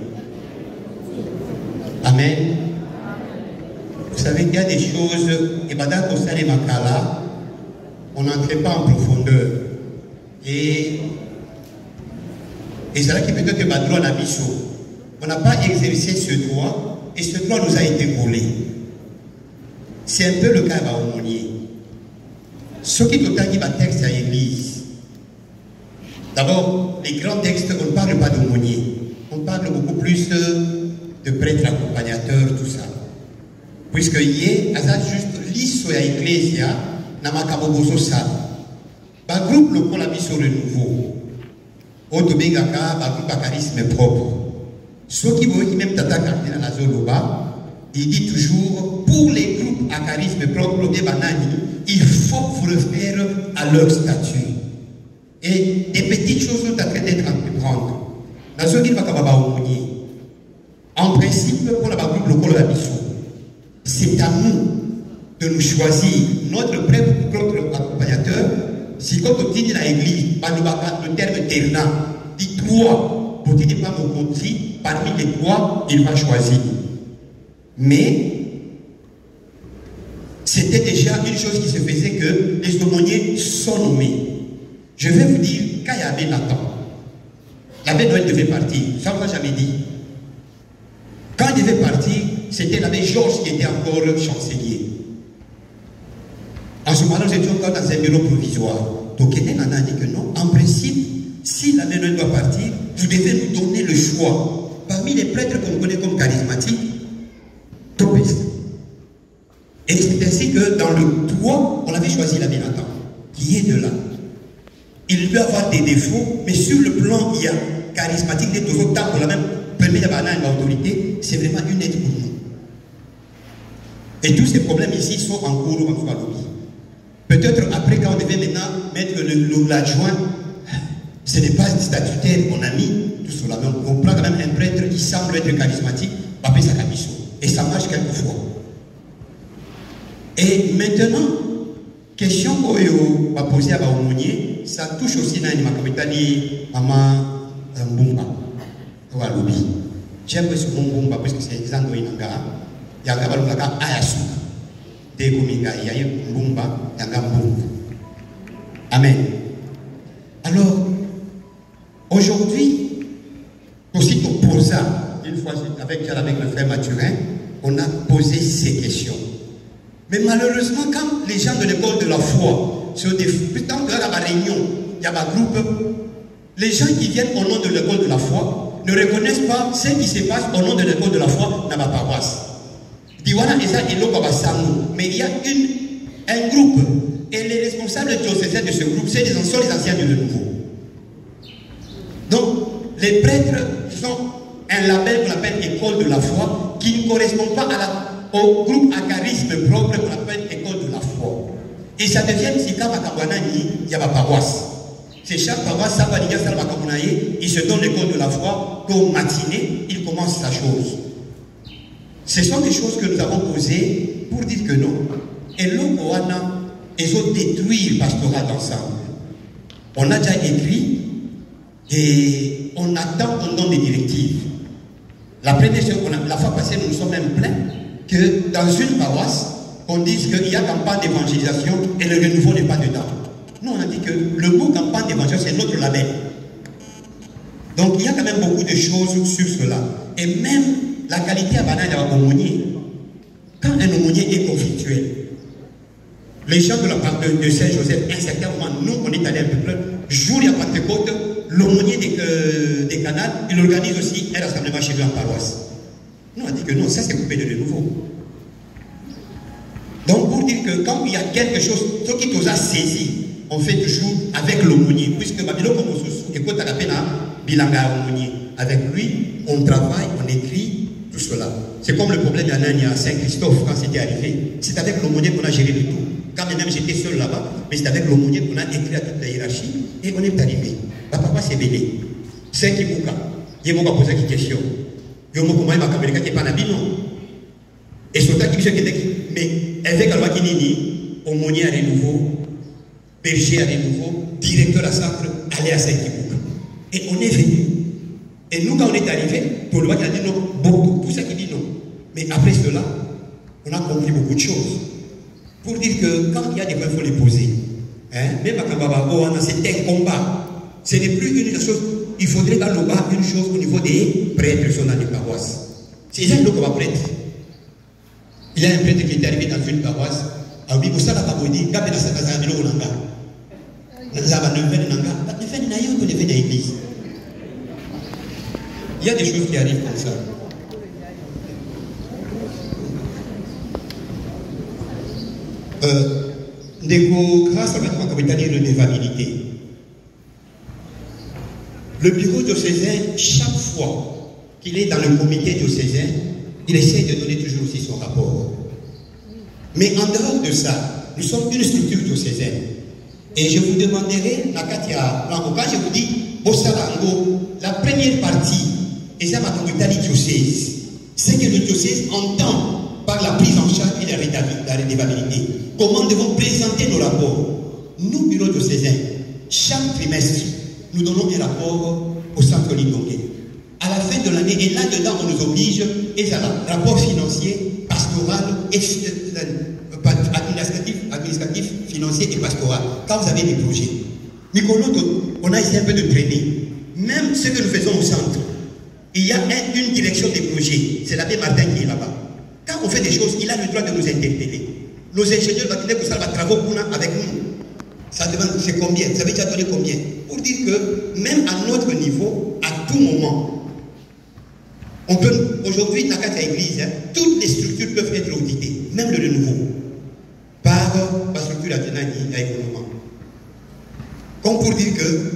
Amen. Vous savez qu'il y a des choses, et Badak Osale Makala, on n'entrait pas en profondeur. Et c'est là que peut-être que Badro a mis chaud. On n'a pas exercé ce droit, et ce droit nous a été volé. C'est un peu le cas à Baomounier. Ce qui est autant qui va texte à l'église. D'abord, les grands textes, on ne parle pas d'aumônier. On parle beaucoup plus de prêtres accompagnateurs, tout ça. Puisque hier, ça juste l'iso à l'Ecclésia, n'a pas qu'à ça. Le groupe local a mis sur le nouveau. Autobégaka, le groupe à charisme propre. Ceux qui voient qui même tata cardinal à la Zoloba, il dit toujours, pour les groupes à charisme propre, il faut vous refaire à leur statut. Et des petites choses sont en train d'être entreprendre. Dans ce qui va en principe, pour la groupe local de la mission, c'est à nous de nous choisir notre propre accompagnateur. Si quand on dit dans l'église, le terme terna dit trois, pour dire pas mon compte, parmi les trois, il va choisir. Mais c'était déjà une chose qui se faisait que les aumôniers sont nommés. Je vais vous dire, quand il y avait Nathan, l'abbé Noël devait partir, ça on ne l'a jamais dit. Quand il devait partir, c'était l'abbé Georges qui était encore chancelier. En ce moment, nous étions encore dans un bureau provisoire. Donc, il a dit que non, en principe, si l'abbé Noël doit partir, vous devez nous donner le choix. Parmi les prêtres qu'on connaît comme charismatiques, top est. Et c'est ainsi que dans le 3, on avait choisi l'abbé Nathan, qui est de là. Il peut avoir des défauts, mais sur le plan il y a charismatique, des toujours temps pour la même permet d'avoir une autorité, c'est vraiment une aide pour nous. Et tous ces problèmes ici sont en cours en soi. Peut-être après, quand on devait maintenant mettre l'adjoint, ce n'est pas statutaire, mon ami, tout cela. Mais on prend quand même un prêtre qui semble être charismatique, pape sa camisson. Et ça marche quelquefois. Et maintenant, question qu'on va poser à Baomounier, ça touche aussi dans ma capitale, maman Mbumba. J'aime ce mot Mbumba parce que c'est exemple de Inanga. Il y a un gars qui a Ayasu. Dès que il y a Mbumba, il y a un Mbumba. Amen. Alors, aujourd'hui, aussi pour ça, une fois avec le frère Mathurin, on a posé ces questions. Mais malheureusement, quand les gens de l'école de la foi, sur des dans la réunion, il y a un groupe, les gens qui viennent au nom de l'école de la foi ne reconnaissent pas ce qui se passe au nom de l'école de la foi dans ma paroisse. Mais il y a un groupe, et les responsables diocésains de ce groupe, c'est les anciens de le nouveau. Donc, les prêtres sont un label qu'on appelle école de la foi, qui ne correspond pas au groupe à charisme propre qu'on appelle école de la foi. Et ça devient, si quand il y a ma paroisse. C'est chaque paroisse, il se donne l'école de la foi, qu'au matinée, il commence sa chose. Ce sont des choses que nous avons posées pour dire que non. Et l'Okoana, ils ont détruit le pastorat d'ensemble. On a déjà écrit et on attend qu'on donne des directives. La première chose, la fois passée, nous nous sommes même plaints que dans une paroisse, on dise qu'il y a campagne d'évangélisation et le renouveau n'est pas dedans. Nous, on a dit que le mot campagne d'évangélisation, c'est notre label. Donc, il y a quand même beaucoup de choses sur cela. Et même la qualité à banane à l'aumônier. Quand un aumônier est conflictuel, les gens de la part de Saint-Joseph, à un certain moment, nous, on est allé un peu plus, jour il y a Pentecôte, l'aumônier des canals, il organise aussi un rassemblement chez lui en paroisse. Nous, on a dit que non, ça c'est coupé de nouveau. Donc, pour dire que quand il y a quelque chose, ce qui nous a saisi, on fait toujours avec l'aumônier, puisque Babylone, comme on se souvient, écoute à la peine, Bilanga aumônier. Avec lui, on travaille, on écrit, tout cela. C'est comme le problème d'Anania à Saint-Christophe quand c'était arrivé. C'est avec l'aumônier qu'on a géré le tout. Quand même j'étais seul là-bas, mais c'est avec l'aumônier qu'on a écrit à toute la hiérarchie et on est arrivé. Papa s'est belé. C'est qui bouka. Il m'a posé une question. Il m'a dit que je ne pas non. Et c'est ça qui me dit mais avec le Wakinini, aumônier à nouveau, berger à nouveau, directeur à centre, aller à Saint-Kibouka. Et on est venu. Et nous, quand on est arrivé, tout le monde a dit non, beaucoup, tout ça qui dit non. Mais après cela, on a compris beaucoup de choses. Pour dire que quand il y a des points, il faut les poser. Hein? Même à Kambaba, c'est un combat. Ce n'est plus une chose. Il faudrait dans le bas une chose au niveau des prêtres qui sont dans les paroisses. C'est ça qu'on va prêtre. Il y a un prêtre qui est arrivé dans une paroisse. Ah oui, ça l'a pas dit. Quand il a fait un Nanga. Il y a des choses qui arrivent comme ça. Grâce à notre capitale de redevabilité, le bureau diocésain, chaque fois qu'il est dans le comité diocésain, il essaie de donner toujours aussi son rapport. Mais en dehors de ça, nous sommes une structure diocésaine. Et je vous demanderai, Nakatia, quand je vous dis, Bossalango, la première partie, et ça m'a capitale diocèse, c'est que le diocèse entend par la prise en charge et la redevabilité. Comment devons présenter nos rapports? Nous, bureau diocésain, chaque trimestre, nous donnons un rapport au centre Lindongue. À la fin de l'année, et là-dedans, on nous oblige, et ça, rapport financier, pastoral, administratif, financier et pastoral. Quand vous avez des projets, Nicolas, on a essayé un peu de traîner. Même ce que nous faisons au centre, il y a une direction des projets. C'est l'abbé Martin qui est là-bas. Quand on fait des choses, il a le droit de nous interpeller. Nos ingénieurs vont dire que ça va travailler avec nous. Ça demande, c'est combien? Ça veut déjà donner combien? Pour dire que même à notre niveau, à tout moment, on peut, aujourd'hui, dans la église, toutes les structures peuvent être auditées, même le renouveau, par la structure économique. Comme pour dire que,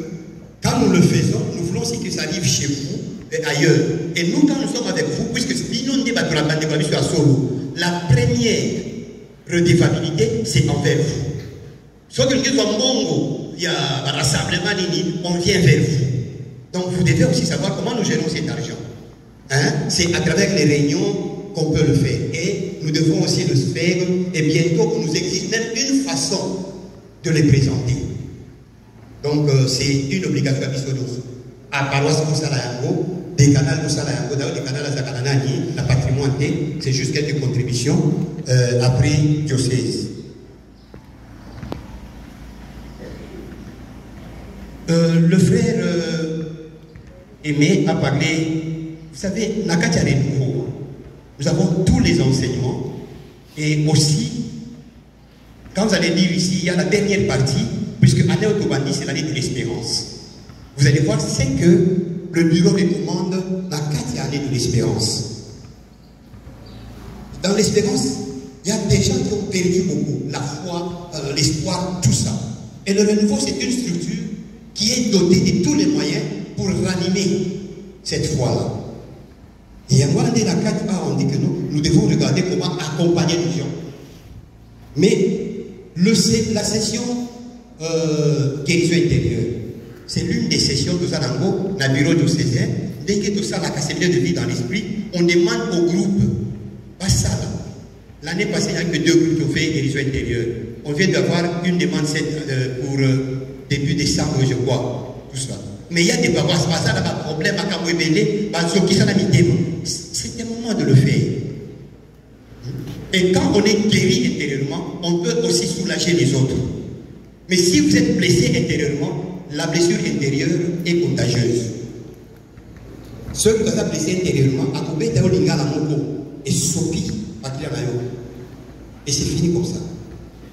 quand nous le faisons, nous voulons aussi que ça arrive chez vous et ailleurs. Et nous, quand nous sommes avec vous, puisque l'inondé de la bande de à Solo, la première redevabilité, c'est envers vous. Soit que nous sommes il y a un rassemblement, on vient vers vous. Donc vous devez aussi savoir comment nous gérons cet argent. Hein? C'est à travers les réunions qu'on peut le faire. Et nous devons aussi le faire. Et bientôt, on nous exige même une façon de les présenter. Donc c'est une obligation à Bissodos. À paroisse Moussalayango, des canaux Moussalayango, d'ailleurs des canaux à Zakalanani, la patrimoine, c'est juste quelques contributions après diocèse. Le frère Aimé a parlé, vous savez, Nakatia est nouveau. Nous avons tous les enseignements et aussi, quand vous allez lire ici, il y a la dernière partie, puisque année Otobandi, c'est l'année de l'espérance. Vous allez voir, c'est que le bureau recommande Nakatia année de l'espérance. Dans l'espérance, il y a des gens qui ont perdu beaucoup, la foi, l'espoir, tout ça. Et le renouveau, c'est une structure qui est dotée de tous les moyens pour ranimer cette foi-là. Et à moi, on dit que nous devons regarder comment accompagner les gens. Mais la session guérison intérieure, c'est l'une des sessions de Zadango, dans le bureau diocésain. Dès que tout ça, la cassette de vie dans l'esprit, on demande au groupe, pas ça là. L'année passée, il n'y a que 2 groupes qui ont fait guérison intérieure. On vient d'avoir une demande pour début décembre, je crois, tout ça. Mais il y a des paroisses, pas ça, là, pas de problème, à Kamouébélé, c'est un moment de le faire. Et quand on est guéri intérieurement, on peut aussi soulager les autres. Mais si vous êtes blessé intérieurement, la blessure intérieure est contagieuse. Ceux qui sont blessés intérieurement, à couper Taolinga la Moko, et Sopi, et c'est fini comme ça.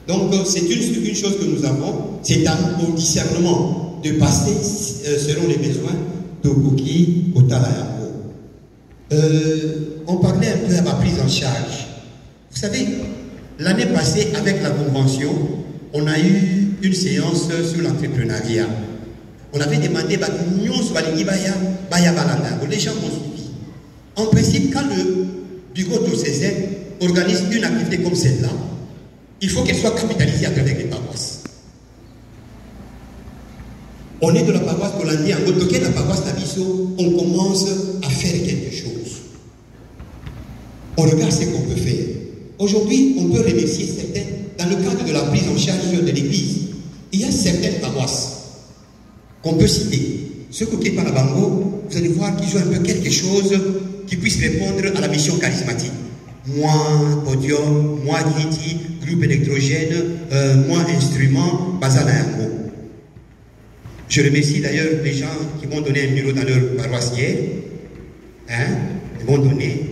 Donc c'est une chose que nous avons, c'est au discernement de passer selon les besoins de Koki, Otalayango. On parlait un peu de ma prise en charge. Vous savez, l'année passée, avec la convention, on a eu une séance sur l'entrepreneuriat. On avait demandé les gens m'ont suivi. En principe, quand le bureau diocésain organise une activité comme celle-là, il faut qu'elle soit capitalisée à travers les paroisses. On est de la paroisse Colandi, en Gotoké, la paroisse Nabiso, on commence à faire quelque chose. On regarde ce qu'on peut faire. Aujourd'hui, on peut remercier certains dans le cadre de la prise en charge de l'Église. il y a certaines paroisses qu'on peut citer. Ceux qui par la Bango, vous allez voir qu'ils ont un peu quelque chose qui puisse répondre à la mission charismatique. Moi, podium, moi, Kitty, groupe électrogène, moi, instrument, Bazana Yango. Je remercie d'ailleurs les gens qui m'ont donné un bureau dans leur paroisse hier. Hein? Ils m'ont donné,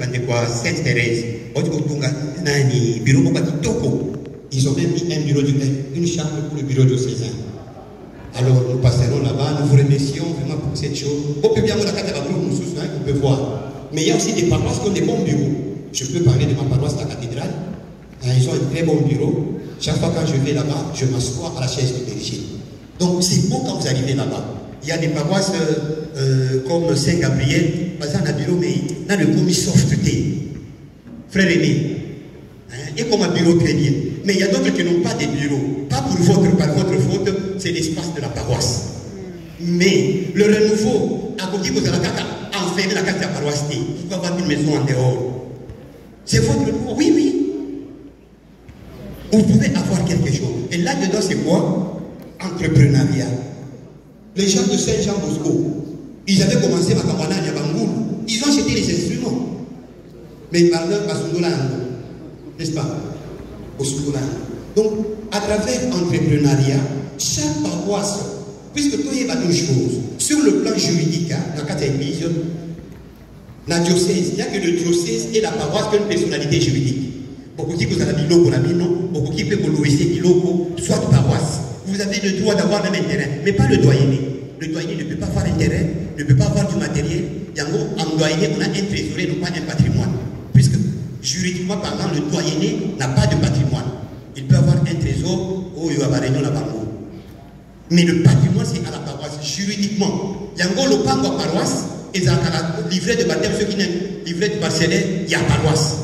Sainte-Thérèse. Ils ont même mis un bureau une chambre pour le bureau diocésain. Alors nous passerons là-bas, nous vous remercions vraiment pour cette chose. On peut bien voir la carte à on peut voir. Mais il y a aussi des paroisses qui ont des bons bureaux. Je peux parler de ma paroisse, la cathédrale. Ils ont un très bon bureau. Chaque fois quand je vais là-bas, je m'assois à la chaise du berger. Donc c'est beau quand vous arrivez là-bas. Il y a des paroisses comme Saint-Gabriel, pas un bureau, mais dans le commis soft-té. Frère aimé, il y a comme un bureau très bien. Mais il y a d'autres qui n'ont pas de bureaux. Pas par votre faute, c'est l'espace de la paroisse. Mais le renouveau, à côté de la carte, enfermer la carte de la paroisse, il faut avoir une maison en dehors. C'est votre renouveau, oui, oui. Vous pouvez avoir quelque chose. Et là-dedans, c'est quoi? Entrepreneuriat. Les gens de Saint-Jean-Bosco, ils avaient commencé ma campagne à Bangoul. Ils ont acheté les instruments. Mais maintenant, n'est-ce pas? Donc, à travers l'entrepreneuriat, chaque paroisse, puisque tout est une chose, sur le plan juridique, dans la 4 églises, dans le diocèse, il n'y a que le diocèse et la paroisse qui ont une personnalité juridique. Beaucoup qui vous avez dit logo, beaucoup qui peuvent louer ces logo, soit paroisse. Vous avez le droit d'avoir même un terrain, mais pas le doyenné. Le doyenné ne peut pas avoir un terrain, ne peut pas avoir du matériel. En doyenné, on a un trésorier, non pas un patrimoine. Puisque juridiquement parlant, le doyenné n'a pas de patrimoine. Il peut avoir un trésor où il va avoir la banque. Mais le patrimoine, c'est à la paroisse. Juridiquement, il y a le pango à paroisse, et il y a le livret de baptême, ceux qui n'ont livret de parcellaire, il y a paroisse.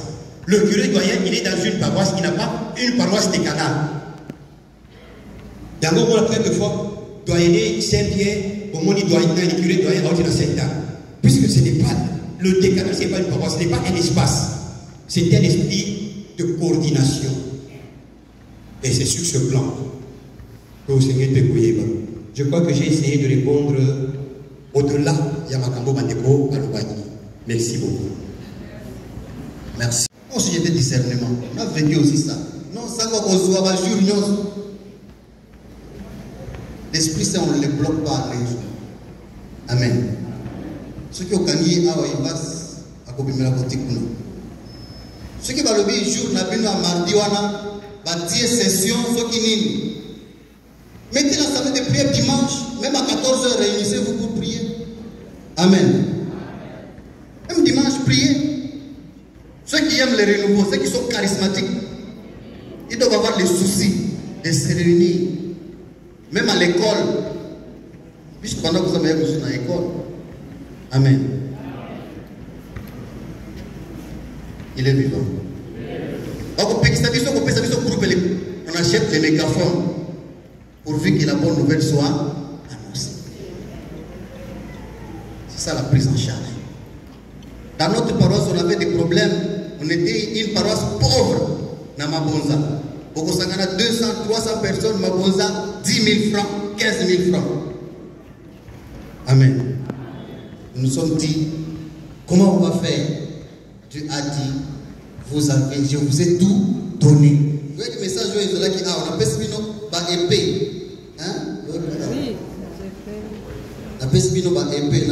Le curé doyen, il est dans une paroisse, il n'a pas une paroisse décanale. Il y a encore quelquefois, doyenné Saint-Pierre, au moins il doyen, le curé doyen, il a 7 ans. Puisque ce n'est pas, le décanal, ce n'est pas une paroisse, ce n'est pas un espace. C'est un esprit de coordination. Et c'est sur ce plan que le Seigneur te couille. Je crois que j'ai essayé de répondre au-delà de Yamakambo Mandeko à l'Obani. Merci beaucoup. Merci. On sujet de discernement. On a vécu aussi ça. Non, ça va qu'on soit à jour. L'Esprit Saint, on ne le bloque pas. Amen. Ceux qui ont gagné, ils passent à Kobimela Kotikuna. Ceux qui vont le jour, n'a pas mardi, va dire session, ceux qui nient. Mettez la salle de prière dimanche, même à 14h, réunissez-vous pour prier. Amen. Même dimanche, priez. Ceux qui aiment les renouveaux, ceux qui sont charismatiques, ils doivent avoir les soucis de se réunir. Même à l'école. Puisque pendant que vous avez besoin dans l'école. Amen. Il est vivant. On achète les mégaphones pourvu que la bonne nouvelle soit annoncée. C'est ça la prise en charge. Dans notre paroisse, on avait des problèmes. On était une paroisse pauvre dans Mabonza. On a 200, 300 personnes, Mabonza, 10 000 francs, 15 000 francs. Amen. Nous nous sommes dit, comment on va faire? Dieu a dit, je vous ai tout donné. Vous voyez le message où il qui on a pessimino ba épée. Hein? Oui, la pessimino ba épée.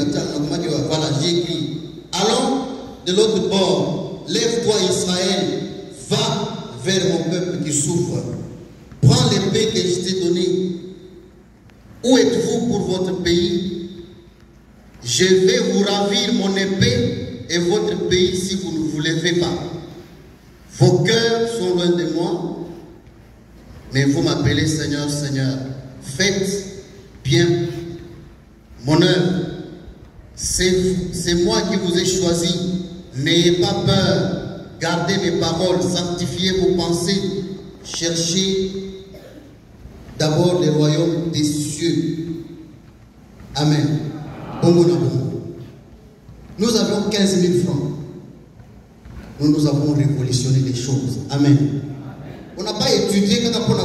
Voilà, j'ai écrit. Allons de l'autre bord. Lève-toi Israël. Va vers mon peuple qui souffre. Prends l'épée que je t'ai donnée. Où êtes-vous pour votre pays? Je vais vous ravir mon épée et votre pays si vous ne vous levez pas. Vos cœurs sont loin de moi, mais vous m'appelez Seigneur, Seigneur. Faites bien mon œuvre. C'est moi qui vous ai choisi. N'ayez pas peur. Gardez mes paroles. Sanctifiez vos pensées. Cherchez d'abord le royaume des cieux. Amen. Nous avions 15 000 francs. Nous avons révolutionné les choses. Amen. On n'a pas étudié quand on a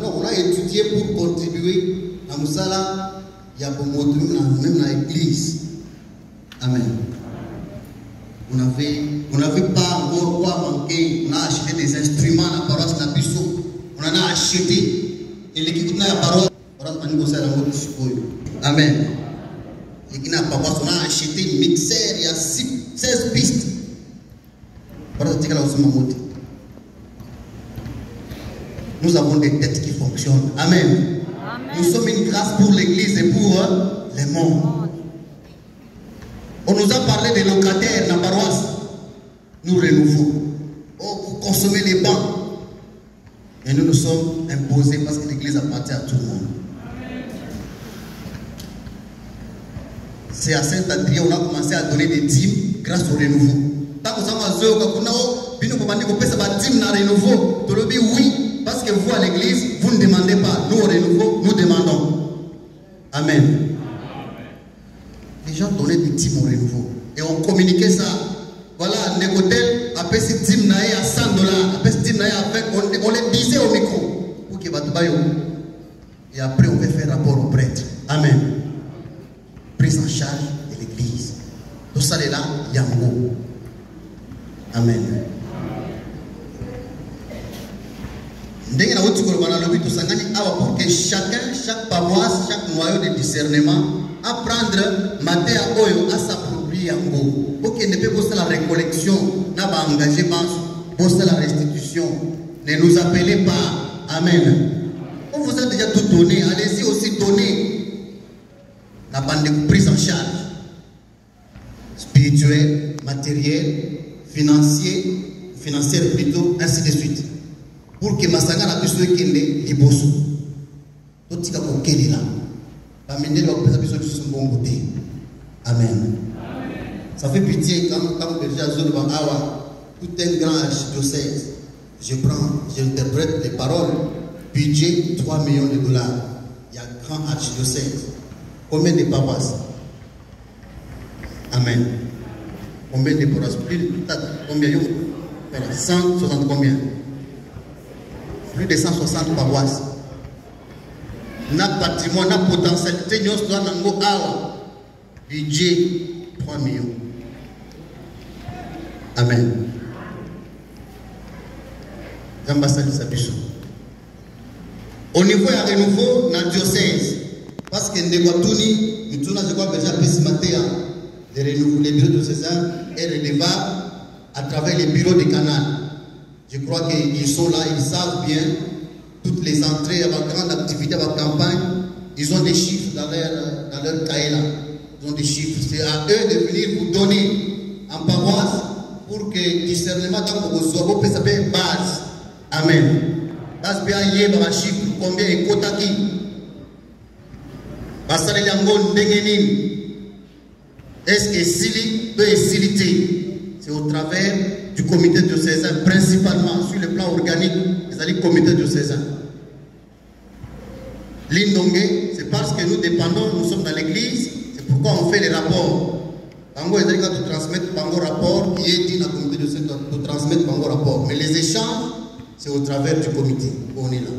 non, on a étudié pour contribuer à Moussala, il y a même dans l'église. Amen. On n'avait pas encore quoi manquer. On a acheté des instruments à la paroisse Nabiso. On en a acheté. Et l'équipe de la paroisse, amen. L'équipe de la paroisse, on a acheté un mixeur, il y a 16 pistes. Nous avons des têtes qui fonctionnent. Amen. Amen. Nous sommes une grâce pour l'église et pour les mondes. On nous a parlé des locataires dans la paroisse. Nous renouvelons. Oh, vous consommez les bancs. Et nous nous sommes imposés parce que l'église appartient à tout le monde. C'est à Saint-Adrien on a commencé à donner des dîmes grâce au renouveau. Tant que nous avons oui, parce que vous à l'église, vous ne demandez pas. Nous au renouveau, nous demandons. Amen. Les gens donnaient des dîmes au renouveau. Et on communiquait ça. Voilà, Négotel a payé ces dîmes à $100. A payé ces dîmes avec, on les disait au micro. Pour qu'il va te bailler. Et après, on va faire rapport au prêtre. Amen. Prise en charge de l'église. Tout ça est là, Yango. Amen. Pour que chaque paroisse, chaque noyau de discernement, apprendre matin à Oyo à s'approprier Yango. Pour qu'il ne peut pas la récollection, n'a pas engagé, pour la restitution. Ne nous appelez pas. Amen. On vous a déjà tout donné. Allez-y aussi donner. La bande de prise en charge. Spirituel, matériel, financière plutôt, ainsi de suite. Pour que Masanga n'a plus de kende liboso. Tout tika ko kende là. Ba mende lo pesa biso sur son bon côté. Amen. Ça fait pitié quand déjà zone ba awa tout un grand archidiocèse. J'interprète les paroles. Budget 3 millions de dollars. Il y a grand archidiocèse. Combien de paroisses? Amen. Combien de paroisses? Combien? 160 combien? Plus de 160 paroisses. Notre patrimoine, notre potentialité, nous avons un budget 3 millions. Amen. Au niveau de renouveau, dans le diocèse, parce que nous avons déjà fait ce matin, les bureaux diocésains est redevable à travers les bureaux des canaux. Je crois qu'ils sont là, ils savent bien toutes les entrées, avec grande activité, avec campagne. Ils ont des chiffres dans leur cahier là. Ils ont des chiffres. C'est à eux de venir vous donner en paroisse pour que discernement dans vos oiseaux puisse être base. Amen. Base bien y est, chiffre combien est kotaki. Basale yango ndengeni. Est-ce que Sili peut siliter? C'est au travers du comité diocésain, principalement sur le plan organique, c'est-à-dire comité diocésain. L'Indongue, c'est parce que nous dépendons, nous sommes dans l'église, c'est pourquoi on fait les rapports. Bango est quand tu transmettre Bango rapport, qui est dit dans le comité diocésain, tu transmettre Bango rapport. Mais les échanges, c'est au travers du comité. On est là.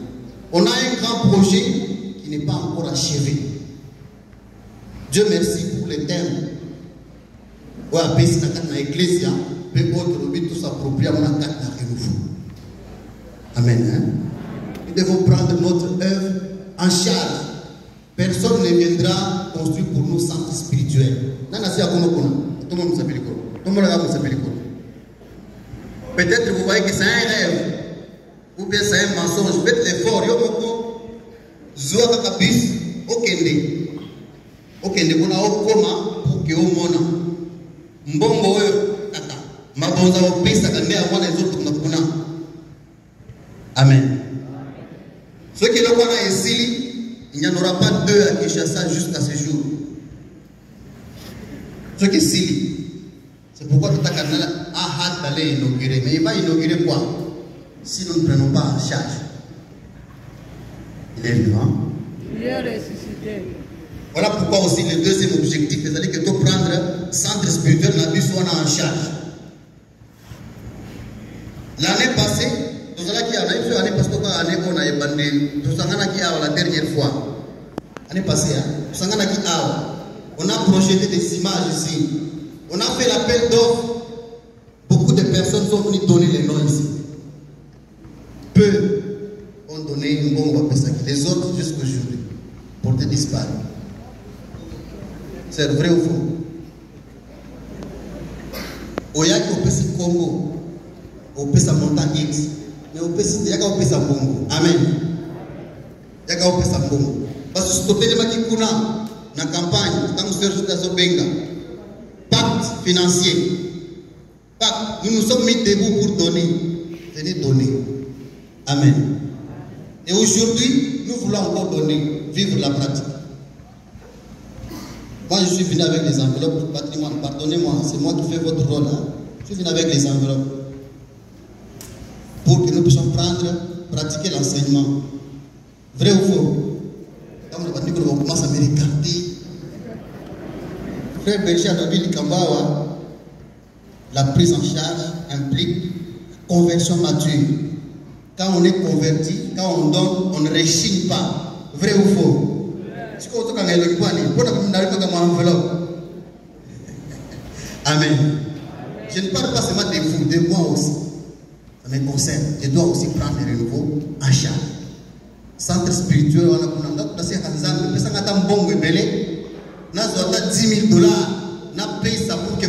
On a un grand projet qui n'est pas encore achevé. Dieu merci pour les thèmes. Ouais, apesi na kati na ecclesia pe autre lobi tout s'approprie à la carte na renouveau. Amen. Hein? Nous devons prendre notre œuvre en charge. Personne ne viendra construire pour nous centres spirituels. Nana si akono kono. Tout le monde s'appelle quoi? Tout le monde s'appelle quoi? Peut-être vous voyez que c'est un rêve ou bien c'est un mensonge. Faites l'effort. Yo moko zoa kaka bis okende. Okende kuna okoma pour que au mona. Mbongo tata mabonza opesa kande awana ezoto kuna. Amen. Ceux qui l'ont connaissent ici, il n'y en aura pas deux à Kinshasa jusqu'à ce jour. Ceux qui ici, c'est pourquoi tout à Canada a hâte d'aller inaugurer. Mais il va inaugurer quoi? Si nous ne prenons pas en charge. Il est vivant. Il est ressuscité. Voilà pourquoi aussi le deuxième objectif, c'est-à-dire que tu prendre centre spirituel, la vie soit en charge. L'année passée, nous allons qui l'année passée, on a la dernière fois. L'année passée, on a projeté des images ici. On a fait l'appel d'offres. Beaucoup de personnes sont venues donner les noms ici. Peu ont donné une bombe à Pessaki. Les autres, jusqu'aujourd'hui, portés disparus. C'est vrai ou faux? Oyaki au Pessi Congo, au Pessa Montagne X, mais au Pessi, Yaka au Pessa Bongo. Amen. Yaka au Pessa Bongo. Parce que stopper les Makikuna, dans la campagne, tant que Serge Tazobenga, pacte financier. Nous nous sommes mis debout pour donner. Venez donner. Amen. Et aujourd'hui, nous voulons encore donner, vivre la pratique. Moi, je suis venu avec les enveloppes du patrimoine. Pardonnez-moi, c'est moi qui fais votre rôle. Hein. Je suis venu avec les enveloppes. Pour que nous puissions pratiquer l'enseignement. Vrai ou faux? Quand on commence à me regarder. Frère Belcher a dit Kambawa. La prise en charge implique conversion mature. Quand on est converti, quand on donne, on ne réchigne pas. Vrai ou faux? Amen. Je ne parle pas seulement de vous, de moi aussi. Ça me concerne. Je dois aussi prendre le renouveau en charge. Centre spirituel, on a 10 000 $. On paye ça pour que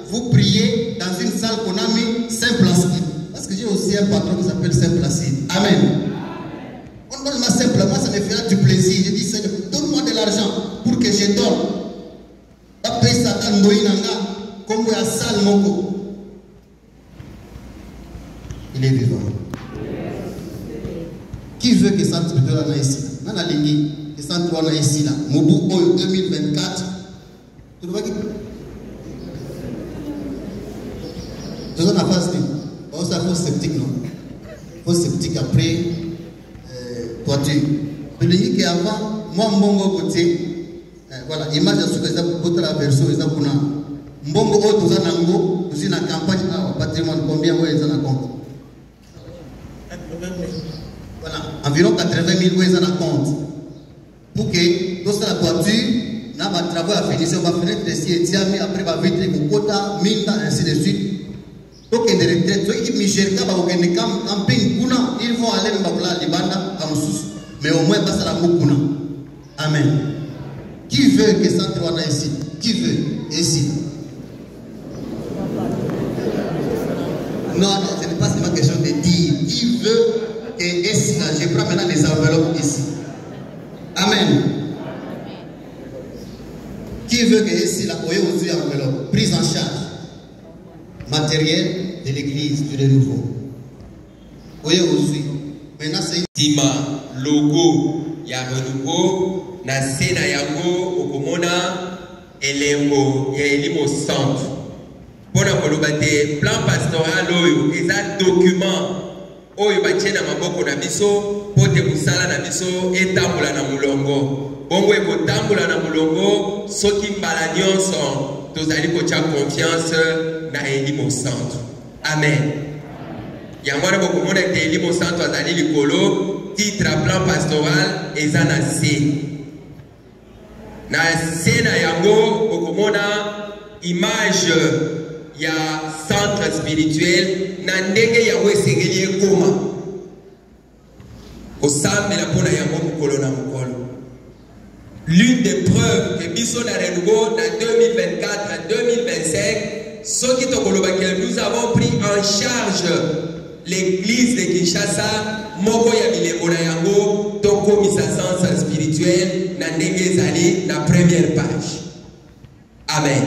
vous priez dans une salle qu'on a mis Saint-Placide. Parce que j'ai aussi un patron qui s'appelle Saint-Placide. Amen. On donne moi simplement, ça me fera du plaisir. Je dis, Seigneur, donne-moi de l'argent pour que je donne. On paye ça dans Noïnanga, comme il y a salle Moko. Il est vivant. Qui veut que ça te donne ici? Dans la ligne, que ça te donne ici là. Mobu 2024. Tu vois qui? Nous sommes en phase de. On s'est fait sceptique, non? Faut sceptique après. Toiture. Le ligne qui est avant, moi, mon côté. Voilà, image de ce que vous avez la version, vous avez Mbongo Oto Zanango, vous êtes en campagne, patrimoine, combien vous êtes en compte? Voilà, environ 80 000 vous êtes en compte. Pour que, dans la toiture, n'a pas travaux à finir, on va finir de s'y mais après, va vitre, mon quota, minta, ainsi de suite. Donc, il y a des retraites, ils vont aller à Libanda, à Moussous, mais au moins, pas à la Moukuna. Amen. Qui veut que ça soit ici? Qui veut ici? Non, ce n'est pas seulement question de dire. Qui veut que ici, là, je prends maintenant les enveloppes ici. Amen. Qui veut que ici, là, vous ayez aussi enveloppe, prise en charge matériel de l'église du renouveau. Vous ayez aussi. Maintenant, c'est Tima, logo, ya renouveau, na sena yango, okomona, elengo, ya elimo centre. Pour le plan pastoral, il y a un document oyo batiena maboko na biso pote kusala na biso etambola na mulongo bongo ekotambola na mulongo soki mbala nyonso tozali kotia confiance na elimo centre. Amen. Yango wana bokomona ete elimo centre azali likolo titre plan pastoral eza na se. Na se na yango bokomona image ya centre spirituel na ndenge yango esengeli ekoma kosambela mpona yango mokolo na mokolo. L'une des preuves que biso na renouveau na 2024 à 2025 soki tokolobaki nous avons pris en charge l'église de Kinshasa moko ya bilembo na yango tokomisa centre spirituel na ndenge ezali na première page. Amen.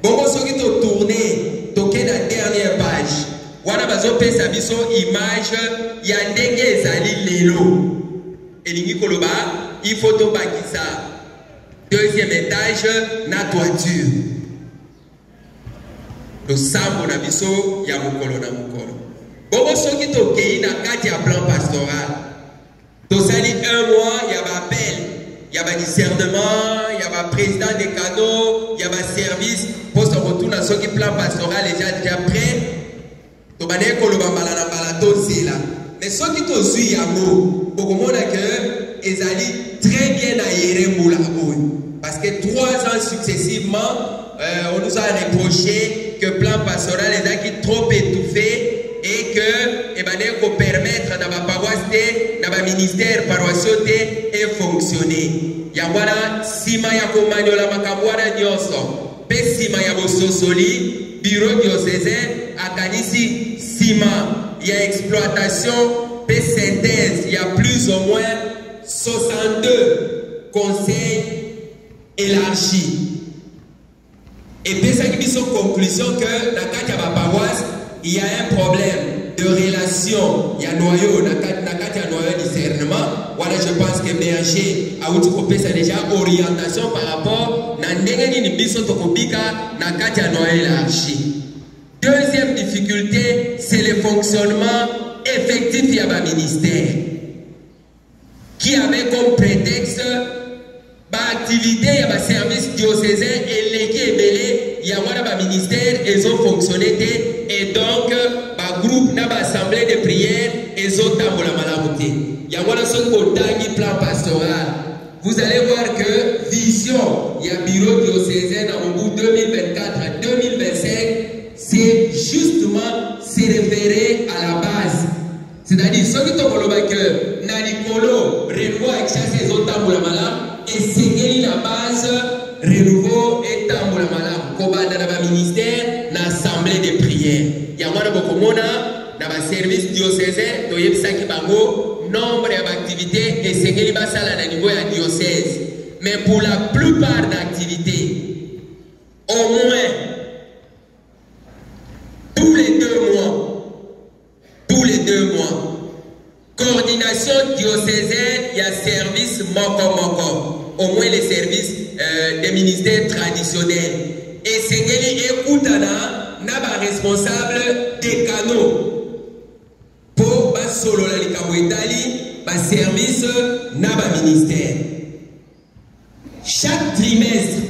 Bongo soki to tourner toke na dernière page wana bazopesa biso image ya ndenge ezali lelo elingi koloba il faut tobakisa deuxième étage na toiture losambo na biso ya mokolo na mokolo. Bongo soki tokei na kati ya plan pastoral tosali un mois ya bapel ya badiscernement ya baprésident des canaux ya baservice poste retourna soki plan pastoral déjà prêt tobane koloba mbala na mbala tozela Mais ceux qui t'ont su Yango, beaucoup de monde que ils allaient très bien aérer Moula. Parce que 3 ans successivement, on nous a reproché que le plan pastoral est trop étouffé et que pour permettre à la paroisse, à la ministère paroissial de fonctionner. Yawara sima ya komanyola makabwana nyoso. Pe sima ya bososoli, bureau diocésain akanisi sima ya exploitation, pe synthèse, il y a plus ou moins 62 conseils élargis. Et puis ça qui sont conclusion que dans la paroisse, il y a un problème de relation. Il y a noyau, dans le noyau discernement. Voilà, je pense que Berger a eu déjà orientation par rapport à noyau. Deuxième difficulté, c'est le fonctionnement effectif du ministère. Qui avait comme prétexte l'activité, il y a un service diocésain et l'équipe il y a un ministère, ils ont fonctionné et donc le groupe n'a pas assemblée de prière et ils ont tambouré la malamouté. Il y a un plan pastoral. Vous allez voir que vision, il y a un bureau diocésain en bout 2024 à 2025, c'est justement se référer à la base. C'est-à-dire, ceux qui ont dit que Nalikolo, renouveau avec chasse et autres tambouré la malam, et c'est la base, renouveau et tambouré la malam. Comme dans le ministère, dans l'assemblée de prière. Il y a beaucoup de monde dans le service diocésain, il y a nombre d'activités et c'est qu'il y a au niveau de diocèse. Mais pour la plupart d'activités, au moins tous les 2 mois, coordination diocésaine, il y a service moko. Au moins les services des ministères traditionnels. Et c'est qu'il y a responsable des canaux pour solo la service naba ministère. Chaque trimestre,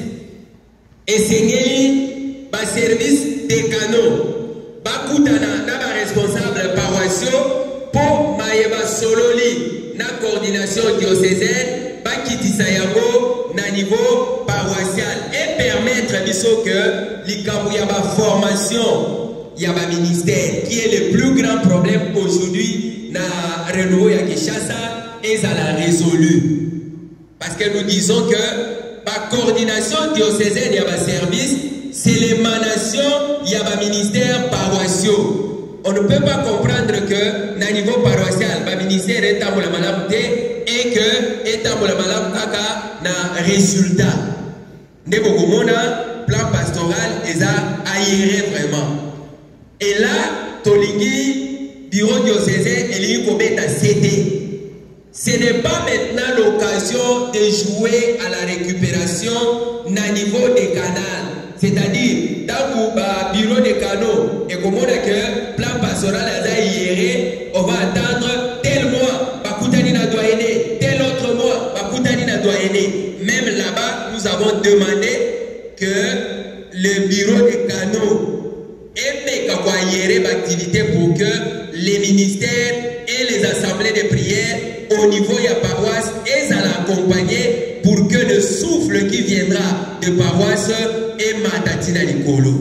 et c'est service des canaux. Naba responsable paroissial pour maïba sololi na coordination diocésaine. Bakitisa yango na niveau paroissial et permettre que l'Ikamou yaba formation yaba ministère qui est le plus grand problème aujourd'hui na renouveau ya Kinshasa et ça l'a résolu parce que nous disons que la coordination diocésaine yaba service c'est l'émanation yaba ministère paroissial. On ne peut pas comprendre que na niveau paroissial le ministère est à la malamté et que étant pour la malam kaka na résultat. Ne bokomona plan pastoral est à aérer vraiment. Et là, Tolingi, bureau diocésain, et l'Ikobet a cédé. Ce n'est pas maintenant l'occasion de jouer à la récupération na niveau des canaux. C'est-à-dire, dans le bureau des canaux, et comme on a que plan pastoral est à aérer, on va attendre tel mois, tel autre mois, même là-bas, nous avons demandé que le bureau des canaux ait une activité pour que les ministères et les assemblées de prière au niveau de la paroisse aient à l'accompagner pour que le souffle qui viendra de paroisse est Matatina Likolo.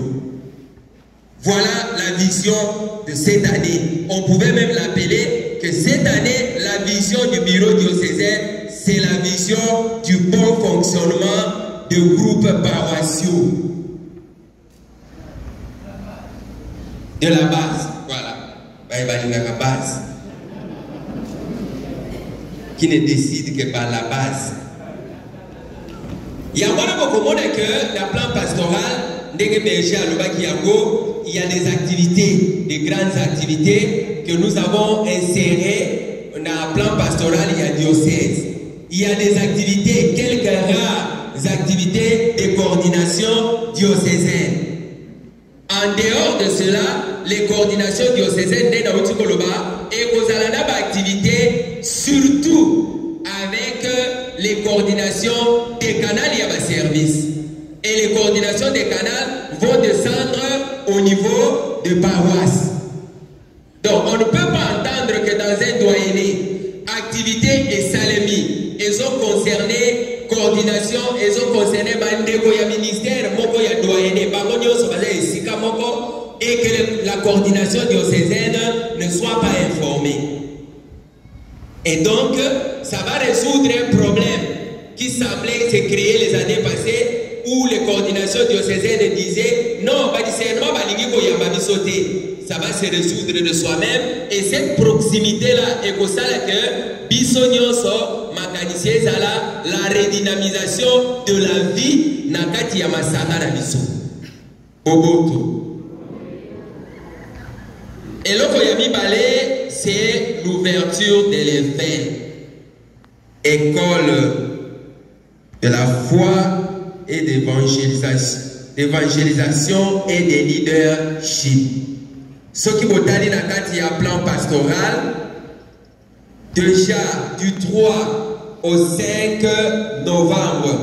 Voilà la vision de cette année. On pouvait même l'appeler que cette année, la vision du bureau diocésain, c'est la vision du bon fonctionnement de groupes paroissiaux. De la base, voilà. La base. Qui ne décide que par la base. Il y a beaucoup que la plan pastoral, il y a des activités, des grandes activités que nous avons insérées dans le plan pastoral et à diocèse. Il y a des activités, quelques rares activités de coordination diocésaine. En dehors de cela, les coordinations diocésaines de Naouti Koloba et aux activités, surtout avec les coordinations des canaux et à service. Et les coordinations des canaux vont descendre au niveau de paroisse. Donc on ne peut pas entendre cadre que dans un doyenné, activité et salami, ils ont concerné coordination, ils ont concerné bandeko ya ministère, moko ya doyenné, bangonyo so bazé sika moko, et que la coordination diocésaine ne soit pas informée. Et donc, ça va résoudre un problème qui semblait se créer les années passées où les coordinations diocésaines disaient non, ça va se résoudre de soi-même. Et cette proximité-là est pour ça que Bissonyoso mécanicien la redynamisation de la vie Nakati Yamasanga na Bisso. Boboto. Et l'Okoyami Balé, c'est l'ouverture de l'éveil. École de la foi et d'évangélisation et de leadership. Ce qui vous donne un plan pastoral, déjà du 3 au 5 novembre,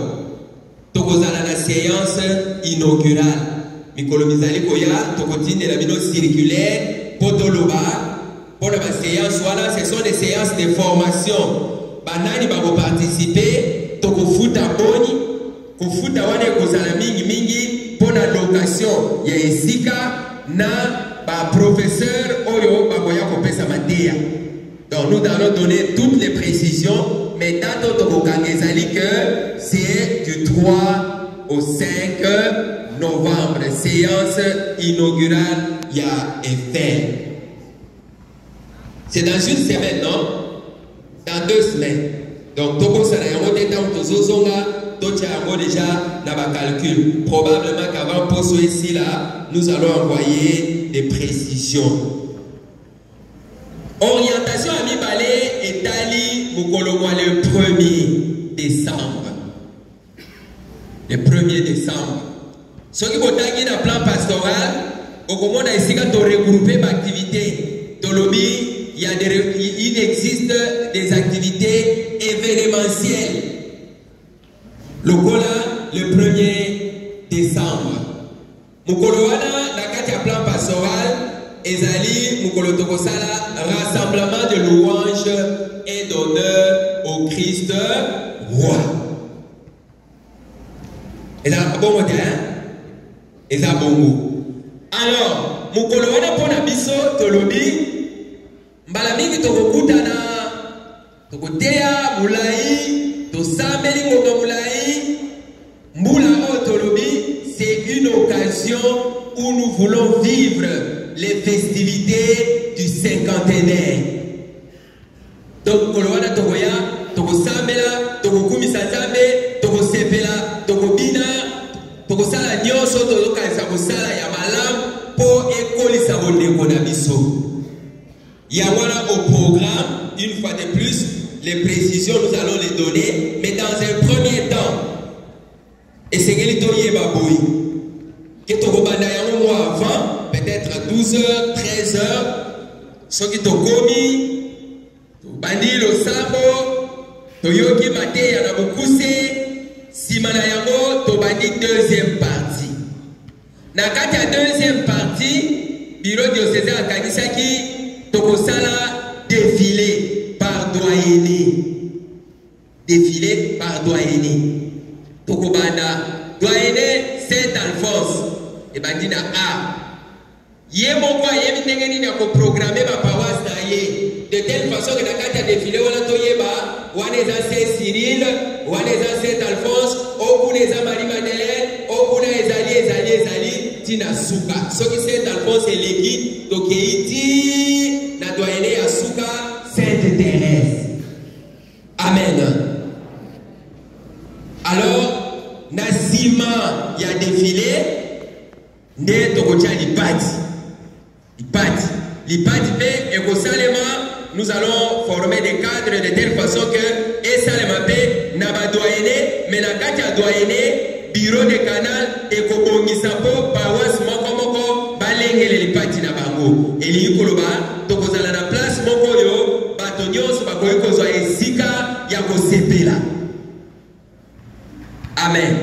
nous avons la séance inaugurale. Mikolomizali Koya, Tokotine la mino circulaire, Potoloba, pour la séance, voilà, ce sont des séances de formation. Banani va participer, Tokofuta Boni, Kofuta wane kozala mingi mingi, pour la location, ya esika na ba professeur Oyo Baboya Kopesa Matea. Donc nous allons donner toutes les précisions, mais dans notre que c'est du 3 au 5 novembre, séance inaugurale, il y a effet. C'est dans une semaine, non? Dans 2 semaines. Donc, Toko Sarayango Tétam Tozozonga, Totiago déjà dans ma calcul. Probablement qu'avant Poso ici là, nous allons envoyer des précisions. Orientation à Mibalé est Ali Mukolomoa le 1er décembre. Le 1er décembre. Ce qui est dans le plan pastoral, au moment où on a regroupé l'activité, il existe des activités événementielles. Le le 1er décembre. Mukolowana, dans le plan pastoral, Ezali Mukolo Tokosala, rassemblement de louanges et d'honneur au Christ roi. Et là, bon modèle, et là, bon. Alors, Mukolo wana pona biso tolobi, mbalami tokokutana, tokotea mulai, tosameli ngoko mulai, mbula o tolobi, c'est une occasion où nous voulons vivre les festivités du cinquantenaire. Donc, Kolowana Togoya, Togo Samela, Togo Kumisa Zambe, Togo Sepela, Togo Bina, Togo Sala Nyoso, Togo Kaisabosala, Yamalam, Po Ekoli Sabone Konabiso. Yawara au programme, une fois de plus, les précisions, nous allons les donner, mais dans un premier temps, et c'est que l'Itoye Baboui, que Togo Bandayamu avant, peut-être à 12h, 13h, ceux qui t'ont commis, Bandi lo Sambo, Toyoki Mate Yanabokuse, Simanayango, Tobandi deuxième partie. Nakati à deuxième partie, Bureau diocésain à Kanisaki, Tokosala défilé par doyenné. Défilé par doyenné. Tokobanda, doyenné Saint-Alphonse. Et Bandina A. Yé mon quoi, yé mitengeni na ko programmer ma paroisse na yé. De telle façon que nakati a défilé wala to yeba, waneza Saint Cyril, waneza Saint Alphonse, okuneza Marie Madeleine, okuna ezali tina suka. Ce qui Saint Alphonse est l'église, donc iti na doyenné à suka Sainte Thérèse. Amen. Alors, Nasima y a défilé. Nde tokotia lipati. Lipati pe ekosalema, nous allons former des cadres de telle façon que et salema pe naba doyenné, mais na kati ya doyenné, bureau de canal ekobongisa po paroisse moko balengele lipati na bango. Eli koloba tokozala na place moko yo bato nyonso bakoki kozwa esika ya kosepela. Amen.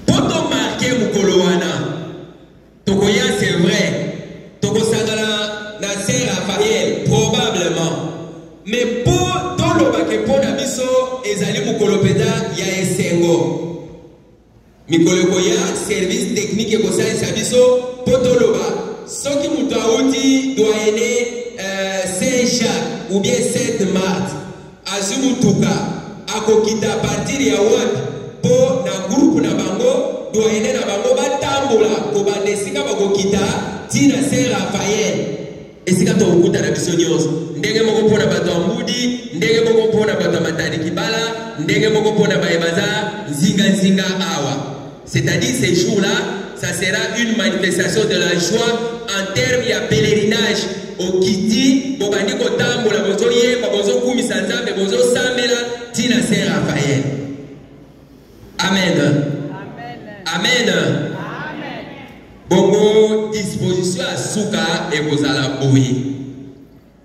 Poto marqué Mukolowana. Tokoya c'est vrai. Tokosangala na sera ezali mokolo peda ya esengo mikoleko ya service technique ekosalisa biso po toloba soki moto auti doyene Saint-Jacques ou bien Sainte-Marthe azwi mutuka akokita partir ya wapi po na groupe na bango doyene na bango batambola kobanda esika bakokita tina Saint-Raphaël esika tokokuta na biso nyonso ndenge moko mpona bato ya mbudi ndenge moko mpona bato ya matadi kibala ndenge moko mpona bayebaza nzinga awa. C'est-à-dire ces jours-là, ça sera une manifestation de la joie en termes de pèlerinage au Kiti, Bobandi Kotambo, la Bozoye, Babozo Koumi Sanzambe, Bozo Samela, Tina Saint-Raphaël. Amen. Amen. Bongo disposition à Souka et Bozala Boui.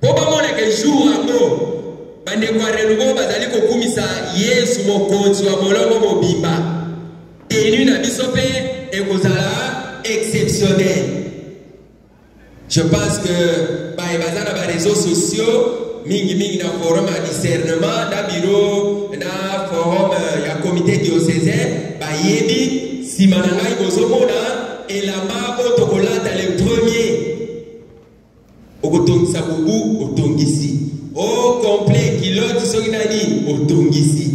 Pour pas que jour à mot, Bande Kouarelougo, Bazali Kokumisa, Yesu Mokonzi, Wamolongo Mobimba. Tenu na bisope et kozala exceptionnel. Je pense que par les réseaux sociaux, mingi na forum à discernement, na bureau, na forum ya comité diocésain, ba yebi si manangai gozomona et là-bas otokolata le premier. Okotongisa bubu otongisi. Au complet kilote sokinani otongisi.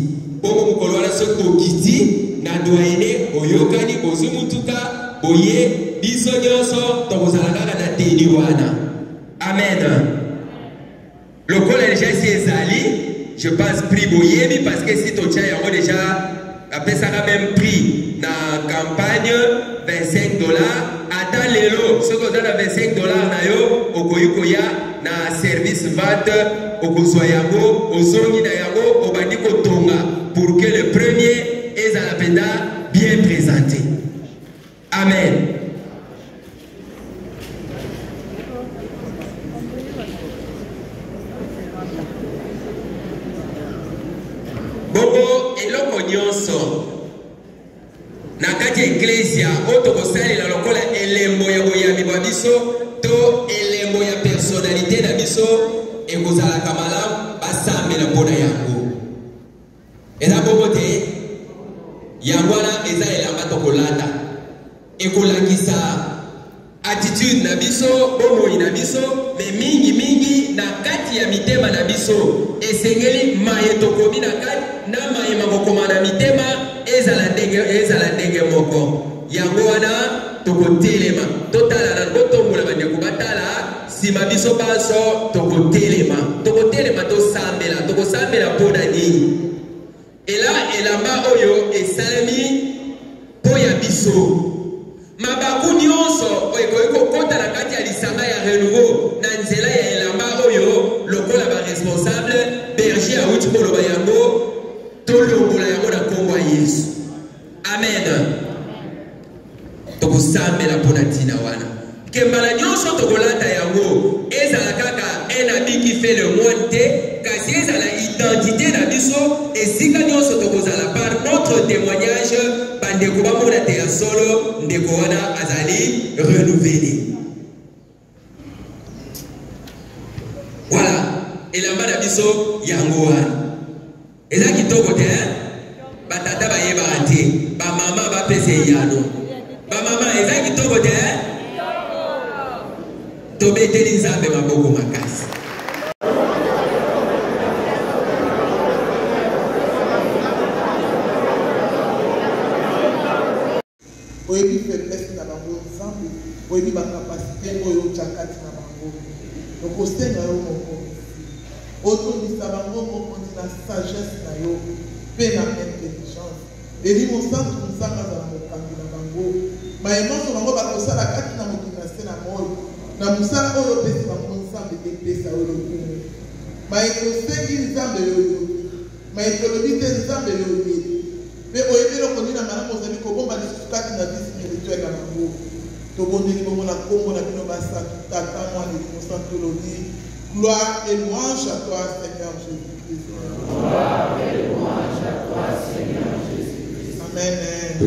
Bongo mukolwana sokokiti na doyene oyokani bozumutuka boye biso nyonso tokozalaka na teni wana. Amen. Le collège ezali, je pense prix boyebi parce que si totia yango déjà après ça a même prix na campagne $25 ata lelo soko za na $25 na yo okoyikoya na service vente okozwa yango ozongi na yango obandi kotonga pour que le premier est à la penda bien présenté. Amen. Bobo eloko nyonso na kati ya ecclesia otokosalela lokola elembo ya boyambi bwa biso to elembo ya personnalité na biso ekozalaka malamu basambela mpona yango. Eza bobo te yango wana eza elamba tokolata ekolakisa attitude na biso bomoi na biso me mingi na kati ya mitema na biso esengeli maye tokomi na kati na mayema kokoma na mitema ezala ndenge moko yango wana tokotelema totala na botombola bandeko batala nsima biso baso tokotelema tokosambela mpona nini. Et là, elamba oyo esalemi po ya biso. Mabaku nyonso oyo kota na kati ya lisanga ya renouveau na nzela ya elamba oyo lokola ba responsable berger a uti koloba yango tolongola yango na kombo ya Yesu. Amen. Tokosambela mpona ntina wana. Kembala nyonso tokolata yango ezala kaka un habit qui fait le moine te kasi ezala identité na biso esika nyonso tokozala par notre témoignage bandeko bamona te ya solo ndeko wana azali renouvelé. Voilà elamba na biso yango wana eza kitoko te batata bayebaka te bamama bapese yano bamama eza kitoko te tobeteli nzambe maboko makasi. Oyebi faiblesse na bango nzambe oyebi bakapasité oyo otyakati na bango okosenga yo moko otondisa bango mokonzi na sagesse na yo mpe na intelligence eli mosantu nzambe azala mokambi na bango mayemonso bango bakosala kati na mokili na se na moi na mosala oyo opesi bango nzambe epesa oyo lokumu mayekosengi nzambe yoyo mayekolobi te nzambe yoyo mpe oyebi eloko nini na malamu ozali kobomba lisusu kati na vie spirituele na bango tobondeli bongo na kombo na bino basatu tata mwana elimo santo lobi gloire et louange à toi Seigneur Jésus-Christ. Gloire et louange à toi Seigneur Jésus-Christ. Amen.